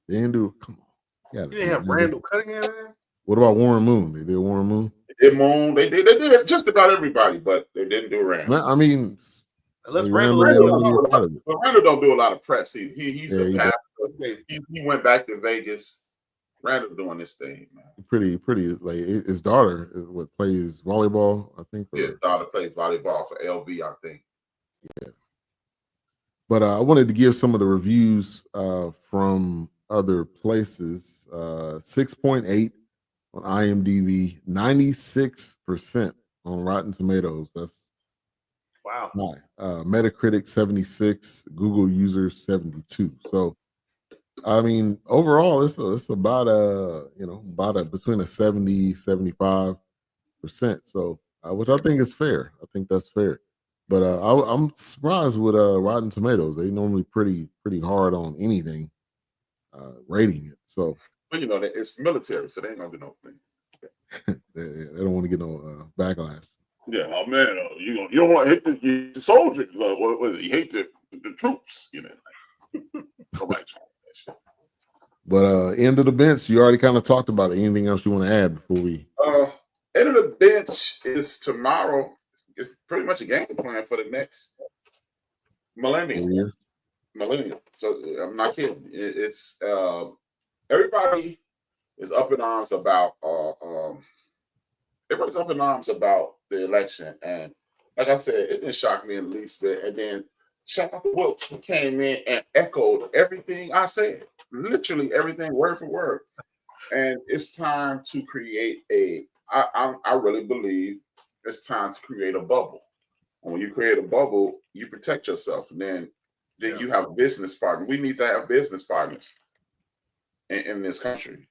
Speaker 2: they didn't do. Come on. Yeah,
Speaker 4: You didn't have Randall Cunningham in there?
Speaker 2: What about Warren Moon? They did Warren Moon.
Speaker 3: They did Moon. They did just about everybody, but they didn't do Randall.
Speaker 2: I mean,
Speaker 4: Unless
Speaker 2: Randall
Speaker 3: Randall don't do a lot of press. He's a
Speaker 2: he
Speaker 3: pastor. He went back to Vegas. Randall doing this thing, man.
Speaker 2: pretty. Like his daughter plays volleyball, I think.
Speaker 3: His daughter plays volleyball for LV, I think.
Speaker 2: Yeah. But I wanted to give some of the reviews from other places. 6.8 on IMDb, 96% on Rotten Tomatoes. That's
Speaker 4: wow.
Speaker 2: high. Metacritic 76, Google users 72. So, I mean, overall, it's about between a 70-75%. So, which I think is fair. I think that's fair. But I'm surprised with Rotten Tomatoes. They normally pretty hard on anything, rating it. So,
Speaker 3: But it's military, so they ain't gonna do no thing.
Speaker 2: they don't want to get no backlash.
Speaker 3: Yeah, oh man, you don't want to hit the soldiers. You hate the troops, Go back to that shit.
Speaker 2: But end of the bench, you already kind of talked about it. Anything else you want to add before we?
Speaker 3: End of the bench is tomorrow. It's pretty much a game plan for the next millennium. So I'm not kidding. It's everybody is up in arms about the election, and like I said, it didn't shock me in the least bit. And then shout out to Wilkes, who came in and echoed everything I said, literally everything, word for word. And it's time to create I really believe it's time to create a bubble. And when you create a bubble, you protect yourself, and then you have business partners. We need to have business partners in this country.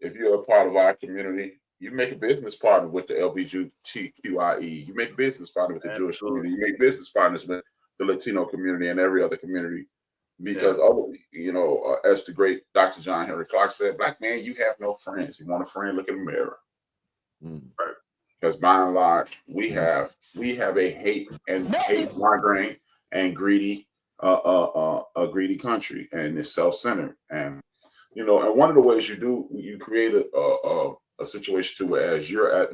Speaker 3: If you're a part of our community, you make a business partner with the LGBTQIE. You make a business partner with the Jewish community. You make business partners with the Latino community and every other community. Because, as the great Dr. John Henry Clark said, black man, you have no friends. You want a friend, look in the mirror. Right? Because by and large, we have a hate migraine and greedy country, and it's self-centered. And and one of the ways you create a situation to whereas your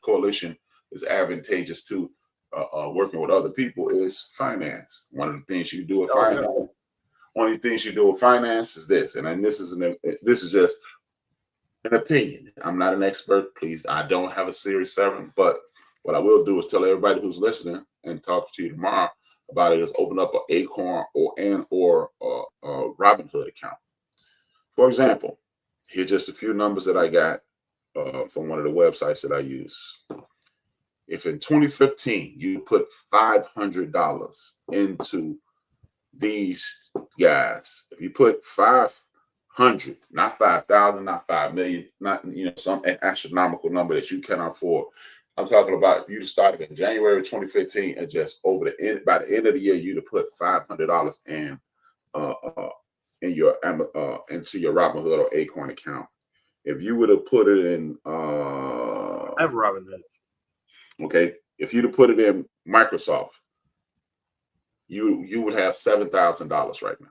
Speaker 3: coalition is advantageous to working with other people is finance. One of the things you do with finance. One of the things you do with finance is this, and this is just an opinion. I'm not an expert. Please, I don't have a Series 7, but what I will do is tell everybody who's listening and talk to you tomorrow about it is open up an Acorn or Robinhood account. For example, here's just a few numbers that I got from one of the websites that I use. If in 2015 you put $500 into these guys, if you put 500, not 5,000, not 5 million, not some astronomical number that you cannot afford. I'm talking about if you started in January 2015 and just by the end of the year you'd have put $500 into your Robinhood or Acorn account. If you would have put it in,
Speaker 4: I have Robinhood.
Speaker 3: Okay, if you'd have put it in Microsoft, you would have $7,000 right now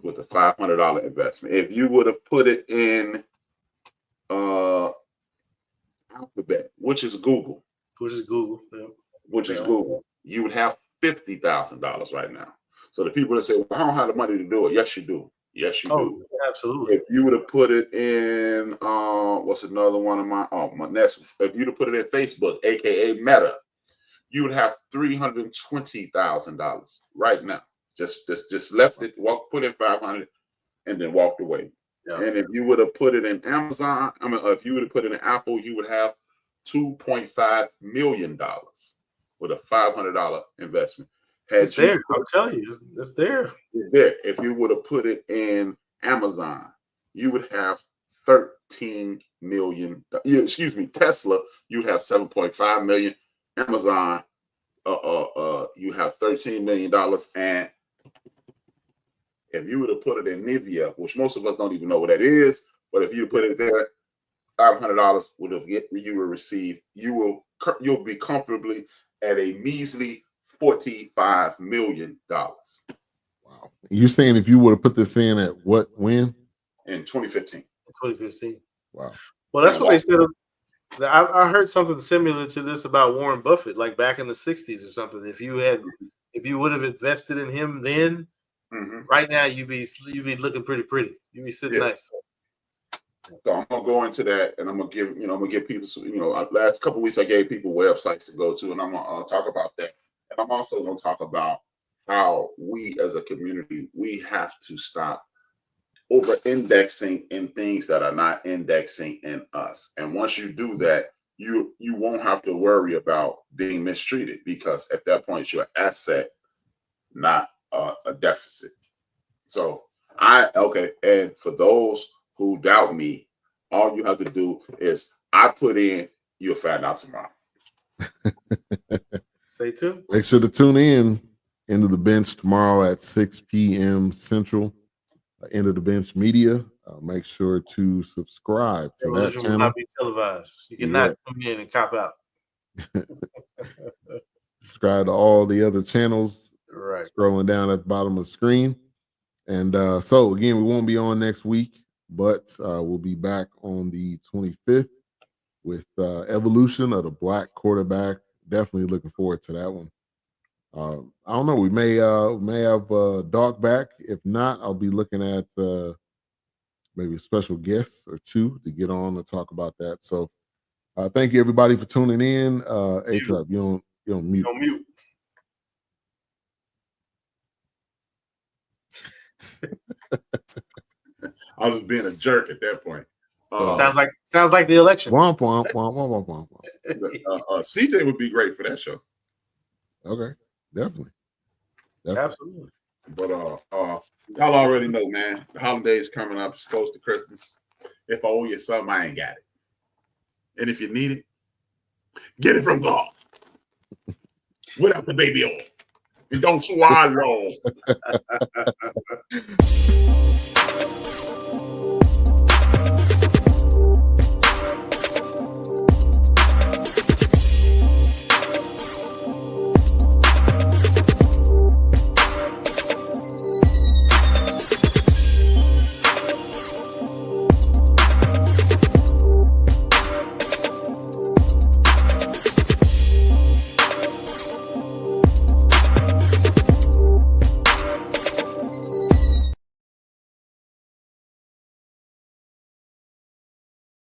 Speaker 3: with a $500 investment. If you would have put it in Alphabet, which is Google, you would have $50,000 right now. So the people that say, "Well, I don't have the money to do it," yes, you do. Yes, you
Speaker 4: Oh,
Speaker 3: do.
Speaker 4: absolutely.
Speaker 3: If you would have put it in, what's another one of my next? If you'd have put it in Facebook, aka Meta, you would have $320,000 right now. Just left it, put in 500, and then walked away.
Speaker 4: Yeah.
Speaker 3: And if you would have put it in Amazon, if you would have put it in Apple, you would have $2.5 million with a $500 investment.
Speaker 4: It's there. I'll tell you, it's there.
Speaker 3: If you would have put it in Amazon, you would have 13 million. Tesla, you'd have 7.5 million. Amazon, you have $13 million. And if you would have put it in Nivea, which most of us don't even know what that is, but if you put it there, $500 you'll receive. You'll be comfortably at a measly $45 million.
Speaker 2: Wow. You're saying if you would have put this in at when?
Speaker 3: In 2015.
Speaker 4: 2015.
Speaker 2: Wow.
Speaker 4: Well, that's what they said. I heard something similar to this about Warren Buffett, like back in the 60s or something. If you would have invested in him then, right now you'd be looking pretty. You'd be sitting nice.
Speaker 3: So I'm gonna go into that, and I'm gonna give people last couple of weeks I gave people websites to go to, and I'm gonna talk about that. And I'm also gonna talk about how we as a community, we have to stop over-indexing in things that are not indexing in us. And once you do that, you won't have to worry about being mistreated, because at that point you're an asset, not a deficit. So and for those who doubt me, all you have to do is I put in, you'll find out tomorrow.
Speaker 4: Stay tuned.
Speaker 2: Make sure to tune in Into the Bench tomorrow at 6 p.m. Central. Into the Bench Media. Make sure to subscribe to that channel.
Speaker 4: Will not be televised. You cannot come in and cop out.
Speaker 2: Subscribe to all the other channels.
Speaker 4: Right.
Speaker 2: Scrolling down at the bottom of the screen. And so again, we won't be on next week, but we'll be back on the 25th with Evolution of the Black Quarterback. Definitely looking forward to that one. I don't know. We may have Doc back. If not, I'll be looking at maybe a special guest or two to get on and talk about that. So thank you everybody for tuning in. A-Trap, you don't mute.
Speaker 3: Don't mute. I was being a jerk at that point.
Speaker 4: Sounds like the election.
Speaker 2: Womp, womp, womp, womp, womp,
Speaker 3: womp. CJ would be great for that show.
Speaker 2: Okay, definitely.
Speaker 4: Absolutely.
Speaker 3: But y'all already know, man. The holidays coming up. It's close to Christmas. If I owe you something, I ain't got it. And if you need it, get it from God without the baby oil. And don't swallow.